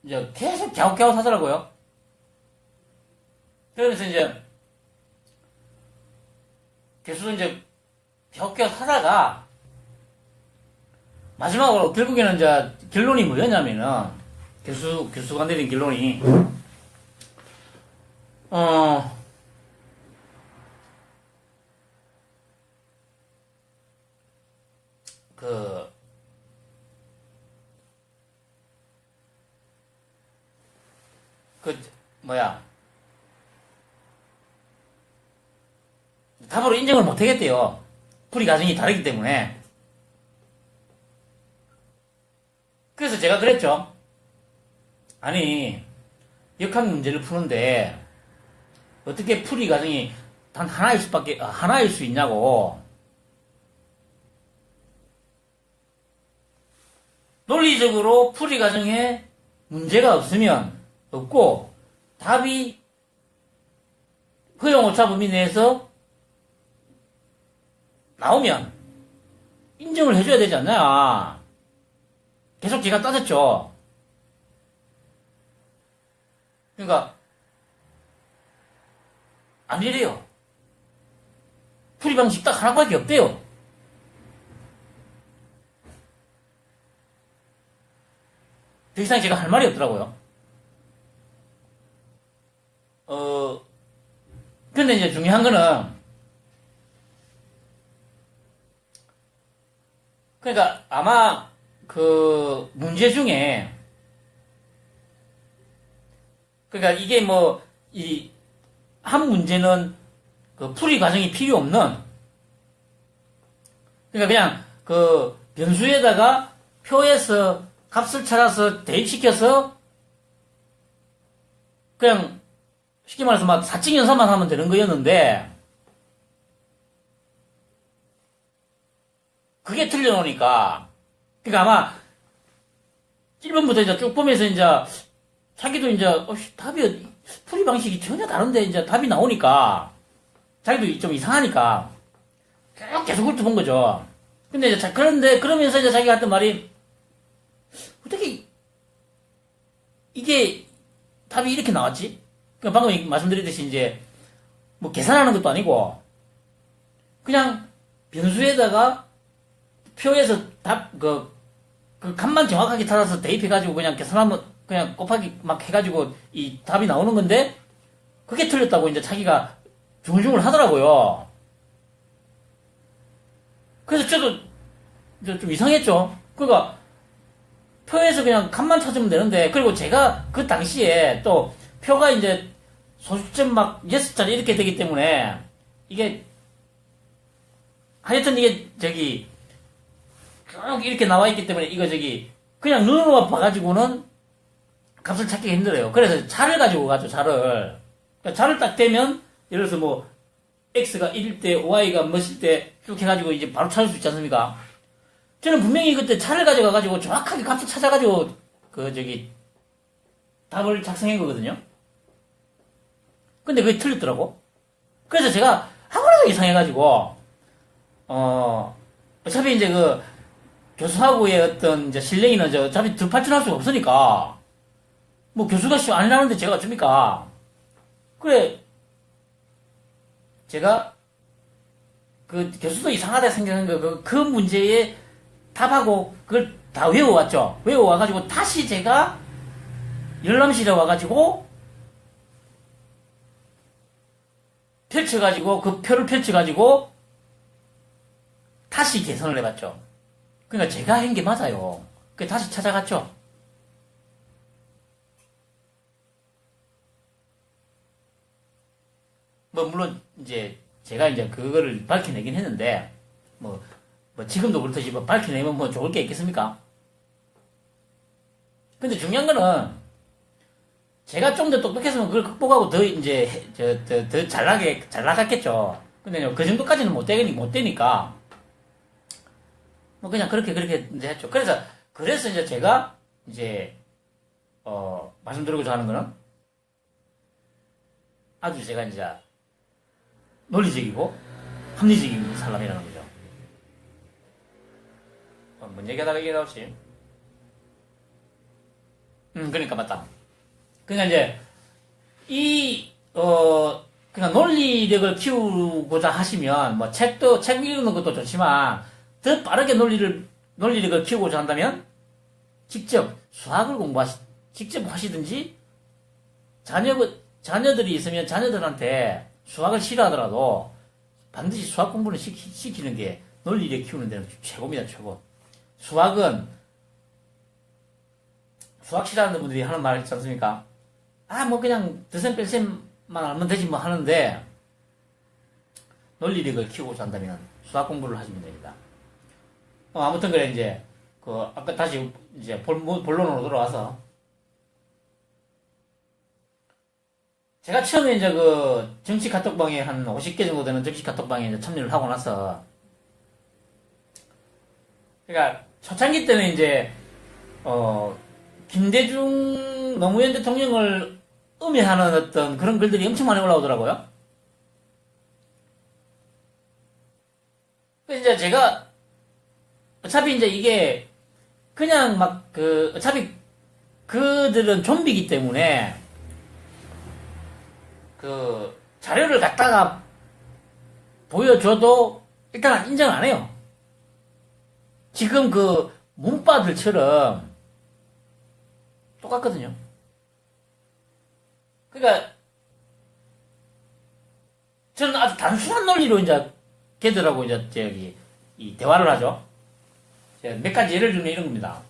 이제 계속 갸웃갸웃 하더라고요. 그러면서 이제, 계속 이제, 갸웃갸웃 하다가, 마지막으로 결국에는 이제 결론이 뭐였냐면은, 교수가 내린 결론이, 답으로 인정을 못 하겠대요. 풀이 과정이 다르기 때문에. 그래서 제가 그랬죠. 아니, 역학 문제를 푸는데, 어떻게 풀이 과정이 단 하나일 수 있냐고. 논리적으로 풀이 과정에 문제가 없고, 답이 허용 오차 범위 내에서 나오면 인정을 해줘야 되지 않나요? 계속 제가 따졌죠. 그러니까 아니래요. 풀이 방식 딱 하나밖에 없대요. 더 이상 제가 할 말이 없더라고요. 근데 이제 중요한 거는, 그러니까 아마 그 문제 중에, 그러니까 이게 뭐 이 한 문제는 그 풀이 과정이 필요 없는, 그러니까 그냥 그 변수에다가 표에서 값을 찾아서 대입시켜서 그냥 쉽게 말해서 막 사칙 연산만 하면 되는 거였는데, 그게 틀려놓으니까. 그러니까 아마 1번부터 이제 쭉 보면서 이제 자기도 이제 답이 풀이 방식이 전혀 다른데 이제 답이 나오니까 자기도 좀 이상하니까 계속 훑어본 거죠. 근데 이제 그런데 그러면서 이제 자기가 했던 말이 어떻게 이게 답이 이렇게 나왔지? 그러니까 방금 말씀드렸듯이 이제 뭐 계산하는 것도 아니고 그냥 변수에다가 표에서 그 값만 정확하게 찾아서 대입해가지고 그냥 계산하면 그냥 곱하기 막 해가지고 이 답이 나오는 건데 그게 틀렸다고 이제 자기가 중얼중얼 하더라고요. 그래서 저도 좀 이상했죠. 그러니까 표에서 그냥 값만 찾으면 되는데 그리고 제가 그 당시에 또 표가 이제 소수점 막 6자리 이렇게 되기 때문에 이게 하여튼 이게 쭉 이렇게 나와 있기 때문에 이거 그냥 눈으로 봐가지고는 값을 찾기가 힘들어요. 그래서 자를 가지고 가죠, 자를. 그러니까 자를 딱 대면 예를 들어서 뭐 x가 1일 때 y가 몇일 때 쭉 해가지고 이제 바로 찾을 수 있지 않습니까? 저는 분명히 그때 차를 가져가가지고 정확하게 값을 찾아가지고 답을 작성한 거거든요. 근데 그게 틀렸더라고. 그래서 제가 아무래도 이상해가지고 어차피 이제 교수하고의 어떤 이제 신뢰기는 어차피 뒷발전할 수가 없으니까 뭐 교수가 아니라는데 제가 어쩝니까? 그래 제가 그 교수도 이상하다 생각한 그 문제에 답하고 그걸 다 외워왔죠. 외워와가지고 다시 제가 열람실에 와가지고 펼쳐가지고 그 표를 펼쳐가지고 다시 계산을 해봤죠. 그러니까 제가 한 게 맞아요. 그래서 다시 찾아갔죠. 뭐 물론 이제 제가 이제 그거를 밝혀내긴 했는데 뭐 지금도 그렇듯이 뭐 밝혀내면 뭐 좋을 게 있겠습니까? 근데 중요한 거는 제가 좀 더 똑똑했으면 그걸 극복하고 더 이제 더 잘 나갔겠죠. 근데 그 정도까지는 못 되니까 뭐 그냥 그렇게 이제 했죠. 그래서 이제 제가 이제 말씀드리고자 하는 거는 아주 제가 이제 논리적이고 합리적인 사람이라는 거죠. 뭔 얘기하다가 이게 나오지? 그러니까 맞다. 그러니까 이제 그러니까 논리력을 키우고자 하시면 뭐 책 읽는 것도 좋지만 더 빠르게 논리력을 키우고자 한다면 직접 수학을 직접 하시든지 자녀들이 있으면 자녀들한테 수학을 싫어하더라도 반드시 수학 공부를 시키는 게 논리력 키우는 데는 최고입니다, 최고. 수학은 수학 싫어하는 분들이 하는 말 있지 않습니까? 뭐 그냥 드셈 뺄셈만 알면 되지 뭐 하는데 논리력을 키우고자 한다면 수학 공부를 하시면 됩니다. 아무튼 그래 이제 아까 다시 이제 본론으로 돌아와서 제가 처음에 이제 정치 카톡방에 한 50개 정도 되는 정치 카톡방에 이제 참여를 하고 나서 그러니까 초창기 때는 이제 김대중 노무현 대통령을 음해하는 어떤 그런 글들이 엄청 많이 올라오더라고요. 그래서 이제 제가 어차피 이제 이게 그냥 어차피 그들은 좀비기 때문에 자료를 갖다가 보여줘도 일단 인정을 안 해요. 지금 문바들처럼 똑같거든요. 그러니까 저는 아주 단순한 논리로 이제 걔들하고 이제 이 대화를 하죠. 제가 몇 가지 예를 들면 이런 겁니다.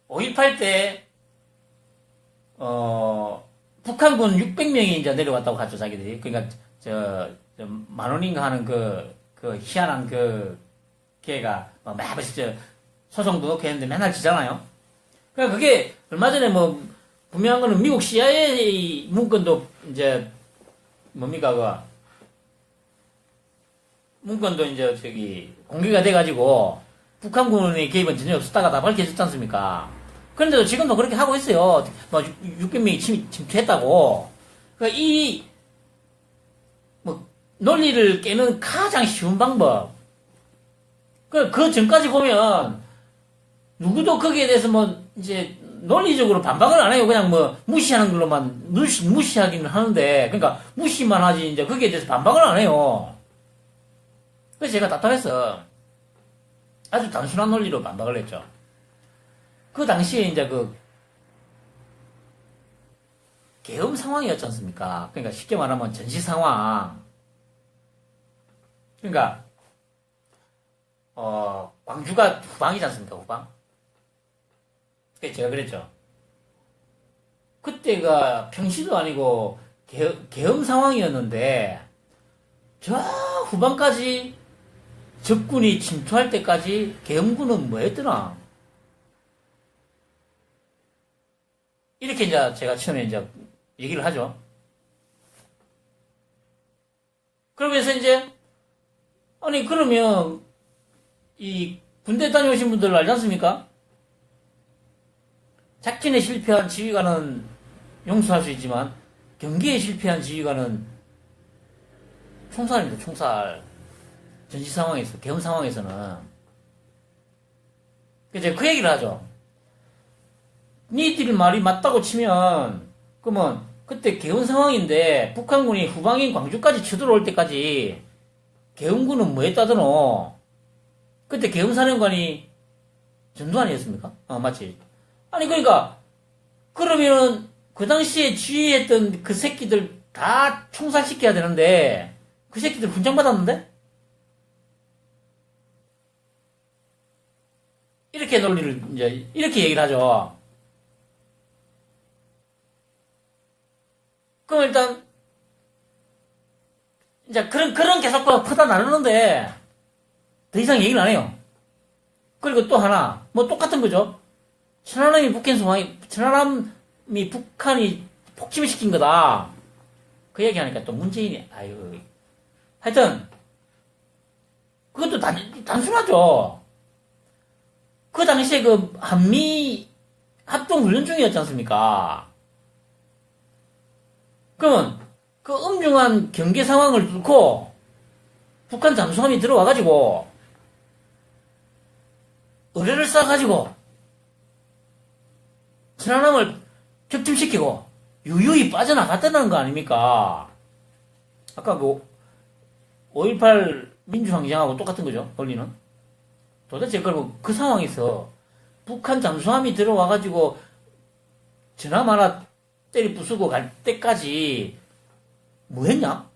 5.18 때 북한군 600명이 이제 내려왔다고 하죠, 자기들이. 그러니까 만 원인가 하는 희한한 걔가 매번 소송도 넣고 했는데 맨날 지잖아요. 그러니까 그게 얼마 전에 분명한 거는 미국 CIA 문건도 이제 뭡니까 문건도 이제 공개가 돼가지고 북한군의 개입은 전혀 없었다가 다 밝혀졌지 않습니까? 그런데도 지금도 그렇게 하고 있어요. 뭐 600명이 침투했다고. 그러니까 뭐 논리를 깨는 가장 쉬운 방법. 그 전까지 보면 누구도 거기에 대해서 뭐 이제 논리적으로 반박을 안 해요. 그냥 뭐 무시하는 걸로만 무시하기는 하는데, 그러니까 무시만 하지 이제 거기에 대해서 반박을 안 해요. 그래서 제가 답답했어. 아주 단순한 논리로 반박을 했죠. 그 당시에 이제 계엄 상황이었지 않습니까? 그러니까 쉽게 말하면 전시 상황. 그러니까 광주가 후방이지 않습니까? 후방. 그래서 제가 그랬죠. 그때가 평시도 아니고 계엄 상황이었는데 저 후방까지 적군이 침투할 때까지 계엄군은 뭐 했더라? 이렇게 이제 제가 처음에 이제 얘기를 하죠. 그러면서 이제 아니 그러면 이 군대 다녀오신 분들 알지 않습니까? 작전에 실패한 지휘관은 용서할 수 있지만 경기에 실패한 지휘관은 총살입니다. 총살. 전시 상황에서, 계엄 상황에서는. 그래서 그 얘기를 하죠. 니들 말이 맞다고 치면 그러면 그때 계엄 상황인데 북한군이 후방인 광주까지 쳐들어올 때까지 계엄군은 뭐 했다더노? 그때 계엄사령관이 전두환 아니었습니까? 맞지. 아니 그러니까 그러면은 그 당시에 지휘했던 그 새끼들 다 총살시켜야 되는데 그 새끼들 훈장 받았는데? 이렇게 논리를 이제 이렇게 얘기를 하죠. 그럼 일단 이제 그런 개석과 퍼다 나누는데 더 이상 얘기를 안 해요. 그리고 또 하나 뭐 똑같은 거죠. 천안함이 북한이 폭침을 시킨 거다. 그 얘기하니까 또 문재인이 아유 하여튼 그것도 단순하죠. 그 당시에 그 한미 합동훈련 중이었지 않습니까? 그러면 그 엄중한 경계 상황을 뚫고 북한 잠수함이 들어와가지고 의뢰를 쌓아가지고 천안함을 격침시키고 유유히 빠져나갔다는 거 아닙니까? 아까 그 5.18 민주항쟁하고 똑같은 거죠, 논리는. 도대체 그러면 그 상황에서 북한 잠수함이 들어와가지고 전함 하나 때리 부수고 갈 때까지 뭐 했냐?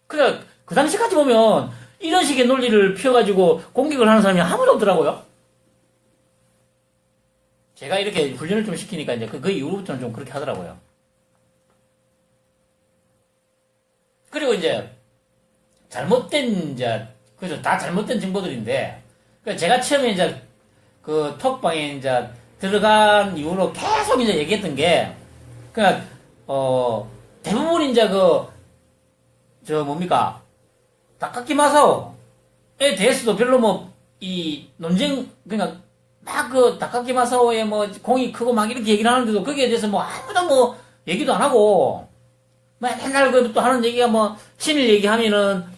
그러니까 그 당시까지 보면 이런 식의 논리를 펴가지고 공격을 하는 사람이 아무도 없더라고요. 제가 이렇게 훈련을 좀 시키니까 이제 그 이후부터는 좀 그렇게 하더라고요. 그리고 이제 그죠. 다 잘못된 정보들인데, 제가 처음에 이제 그 톡방에 이제 들어간 이후로 계속 이제 얘기했던 게, 그냥, 대부분 이제 뭡니까. 다카키 마사오에 대해서도 별로 논쟁, 그러니까 막 다카키 마사오의 공이 크고 막 이렇게 얘기를 하는데도 거기에 대해서 아무도 얘기도 안 하고, 맨날 또 하는 얘기가 친일 얘기하면은,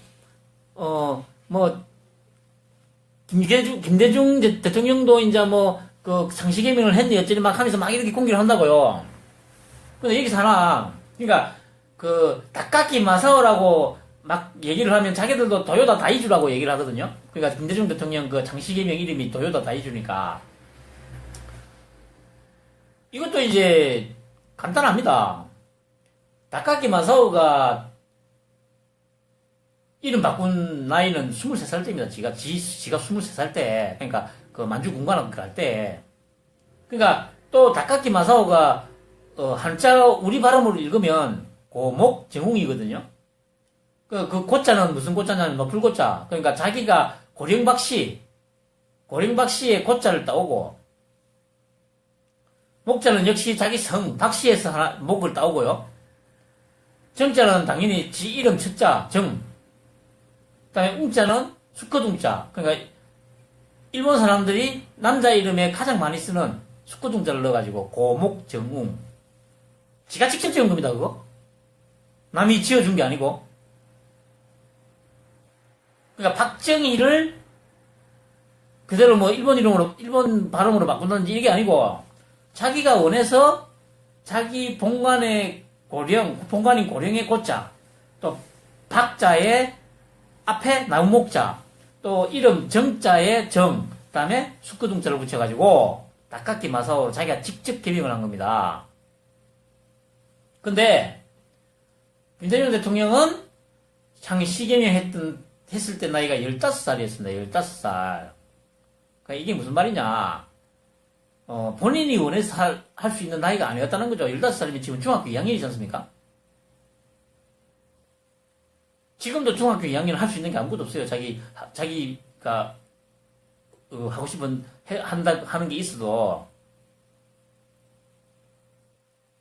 김대중 대통령도 이제 상시개명을 했네, 어쩌니 막 하면서 막 이렇게 공개를 한다고요. 근데 여기서 하나, 그러니까, 다카키 마사오라고 막 얘기를 하면 자기들도 도요다 다이주라고 얘기를 하거든요. 그러니까 김대중 대통령 상시개명 이름이 도요다 다이주니까. 이것도 이제 간단합니다. 다카키 마사오가 이름 바꾼 나이는 23살 때입니다. 지가 23살 때. 그러니까 만주 군관학 갈 때. 그러니까 또 다카키 마사오가 한자 우리 발음으로 읽으면 고목 정웅이거든요. 그 고자는 무슨 고자냐면 불고자. 그러니까 자기가 고령박씨의 고자를 따오고, 목자는 역시 자기 성 박씨에서 목을 따오고요. 정자는 당연히 지 이름 첫자, 정. 그 다음에 웅자는 수컷 웅자. 그러니까 일본 사람들이 남자 이름에 가장 많이 쓰는 수컷 웅자를 넣어가지고 고목정웅. 지가 직접 지은 겁니다, 그거. 남이 지어준 게 아니고. 그러니까 박정희를 그대로 뭐 일본 이름으로, 일본 발음으로 바꾼다든지 이게 아니고, 자기가 원해서 자기 본관의 고령, 본관인 고령의 고자, 또 박자의 앞에 나무목자, 또 이름 정자의 정, 그 다음에 숙구둥자를 붙여가지고 닭깎이 마사오로 자기가 직접 개명을 한 겁니다. 근데 윤석열 대통령은 창이 시개명 했을 때 나이가 15살이었습니다. 15살. 그러니까 이게 무슨 말이냐. 본인이 원해서 할 수 있는 나이가 아니었다는 거죠. 15살이면 지금 중학교 2학년이지 않습니까? 지금도 중학교 2학년 할 수 있는 게 아무것도 없어요. 자기가, 하고 싶은, 하는 게 있어도.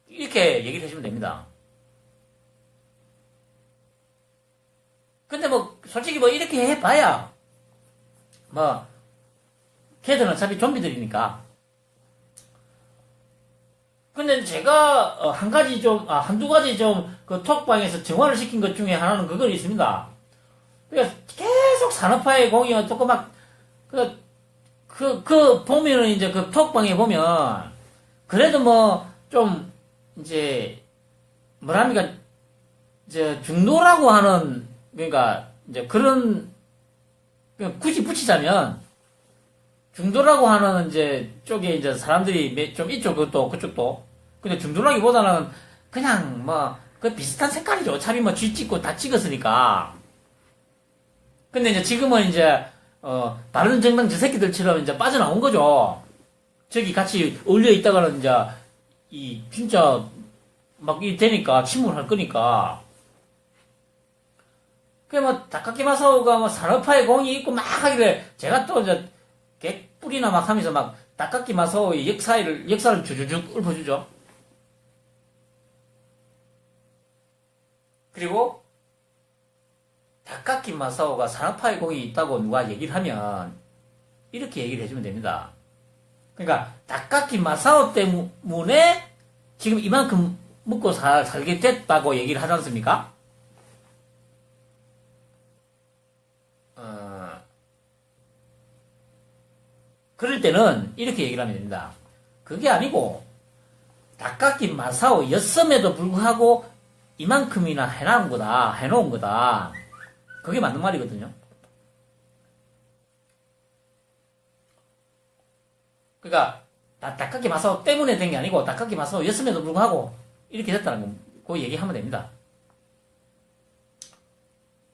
이렇게 얘기를 해주면 됩니다. 근데 뭐, 솔직히 뭐, 이렇게 해봐야, 뭐, 걔들은 어차피 좀비들이니까. 근데 제가, 한두 가지 그 톡방에서 정화를 시킨 것 중에 하나는 그건 있습니다. 그러니까 계속 산업화의 공이 어떻고 막, 보면은 이제 그 톡방에 보면, 그래도 뭐, 좀, 이제, 뭐랍니까, 중도라고 하는, 그러니까, 이제 그런, 굳이 붙이자면, 중도라고 하는 이제 쪽에 이제 사람들이 좀 있죠. 그쪽도. 근데 중도라기보다는 그냥 뭐, 그 비슷한 색깔이죠. 어차피 뭐 쥐 찍고 다 찍었으니까. 근데 이제 지금은 이제, 바른정당 저 새끼들처럼 이제 빠져나온 거죠. 저기 같이 어울려 있다가는 이제, 진짜, 막 이 되니까, 침몰할 거니까. 그 뭐, 다카키 마사오가 뭐 산업화의 공이 있고 막 하길래, 제가 또 이제, 개뿔이나 막 하면서 막 닭깎이 마사오의 역사를 주주쭉 읊어주죠. 그리고 닭깎이 마사오가 산업화의 공이 있다고 누가 얘기를 하면 이렇게 얘기를 해주면 됩니다. 그러니까 닭깎이 마사오 때문에 지금 이만큼 먹고 살게 됐다고 얘기를 하지 않습니까? 그럴 때는 이렇게 얘기를 하면 됩니다. 그게 아니고 닭깎이 마사오였음에도 불구하고 이만큼이나 해놓은 거다. 그게 맞는 말이거든요. 그러니까 닭깎이 마사오 때문에 된 게 아니고 닭깎이 마사오였음에도 불구하고 이렇게 됐다는 거 얘기하면 됩니다.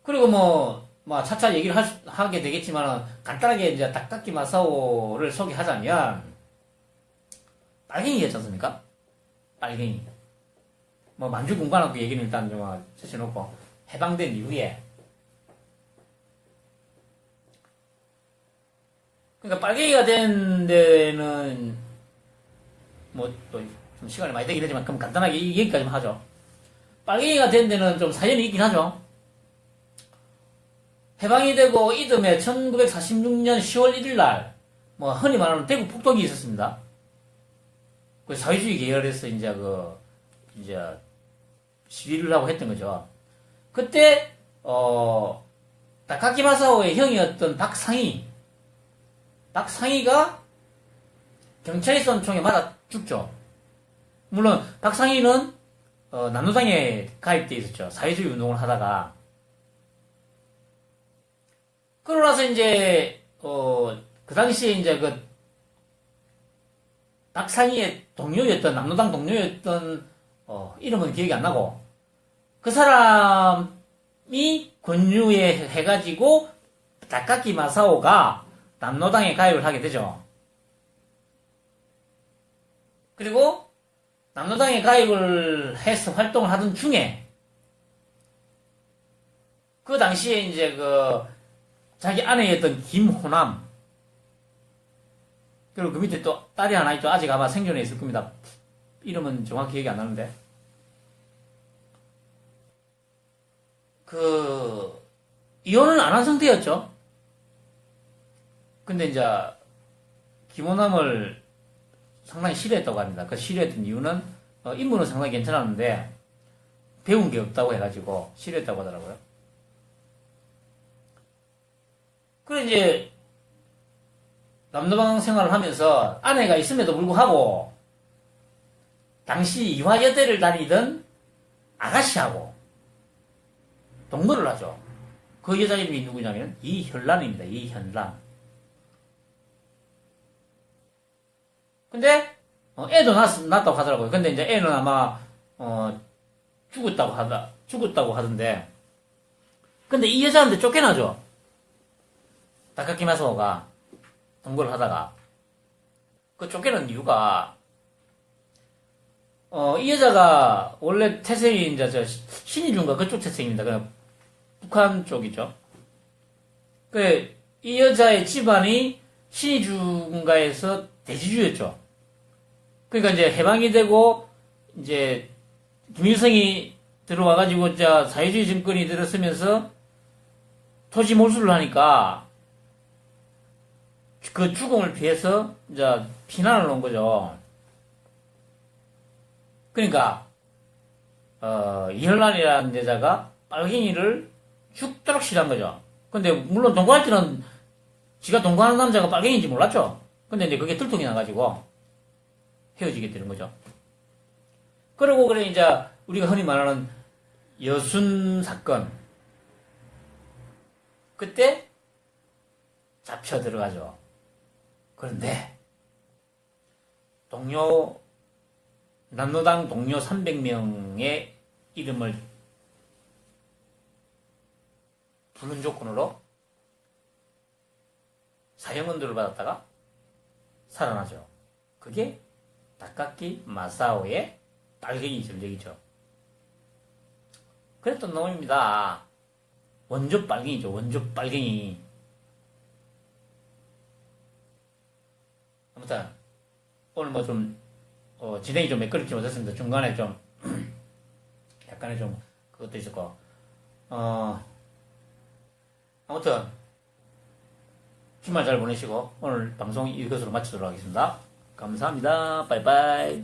그리고 뭐 차차 얘기를 하게 되겠지만, 간단하게 이제 닭깎이 마사오를 소개하자면, 빨갱이였지 않습니까? 빨갱이. 뭐, 만주군관학교 얘기는 일단 좀 제쳐놓고, 해방된 이후에. 그러니까 빨갱이가 된 데는, 뭐, 또 좀 시간이 많이 되긴 하지만, 그럼 간단하게 이 얘기까지만 하죠. 빨갱이가 된 데는 좀 사연이 있긴 하죠. 해방이 되고 이듬해 1946년 10월 1일 날, 뭐 흔히 말하는 대구 폭동이 있었습니다. 그 사회주의 계열에서 이제 시위를 하고 했던 거죠. 그때 다카키 마사오의 형이었던 박상희가 경찰이 쏜 총에 맞아 죽죠. 물론 박상희는 남노당에 가입돼 있었죠. 사회주의 운동을 하다가. 그러고 나서 이제, 그 당시에 이제 박상희의 동료였던, 남노당 동료였던, 이름은 기억이 안 나고, 그 사람이 권유에 해가지고, 다카키 마사오가 남노당에 가입을 하게 되죠. 그리고, 남노당에 가입을 해서 활동을 하던 중에, 그 당시에 이제 자기 아내였던 김호남, 그리고 그 밑에 또 딸이 하나 있죠. 아직 아마 생존해 있을 겁니다. 이름은 정확히 기억이 안 나는데. 이혼을 안 한 상태였죠. 근데 이제 김호남을 상당히 싫어했다고 합니다. 그 싫어했던 이유는 인물은 상당히 괜찮았는데 배운 게 없다고 해가지고 싫어했다고 하더라고요. 그래 이제 남녀방 생활을 하면서 아내가 있음에도 불구하고 당시 이화여대를 다니던 아가씨하고 동거를 하죠. 그 여자 이름이 누구냐면 이현란입니다. 이현란. 근데 애도 낳았다고 하더라고요. 근데 이제 애는 아마 죽었다고 하던데. 근데 이 여자한테 쫓겨나죠. 다카키 마사오가 동거를 하다가 그 쫓겨난 이유가 이 여자가 원래 태생이 이제 저 신의중과 그쪽 태생입니다. 그냥 북한 쪽이죠. 이 여자의 집안이 신의중가에서 대지주였죠. 그러니까 이제 해방이 되고 이제 김일성이 들어와가지고 이제 사회주의 정권이 들어서면서 토지 몰수를 하니까 그 죽음을 피해서 이제 피난을 온 거죠. 그러니까 이현란이라는 여자가 빨갱이를 죽도록 싫어한 거죠. 근데 물론 동거할 때는 지가 동거하는 남자가 빨갱이인지 몰랐죠. 근데 이제 그게 들통이 나가지고 헤어지게 되는 거죠. 그리고 그래 이제 우리가 흔히 말하는 여순 사건, 그때 잡혀 들어가죠. 그런데 남노당 동료 300명의 이름을 부른 조건으로 사형언도를 받았다가 살아나죠. 그게 다카키 마사오의 빨갱이 전적이죠. 그랬던 놈입니다. 원조 빨갱이죠. 원조 빨갱이. 아무튼 오늘 뭐 좀 진행이 좀 매끄럽지 못했습니다. 중간에 좀 약간의 좀 그것도 있었고 아무튼 주말 잘 보내시고 오늘 방송 이것으로 마치도록 하겠습니다. 감사합니다. 빠이빠이.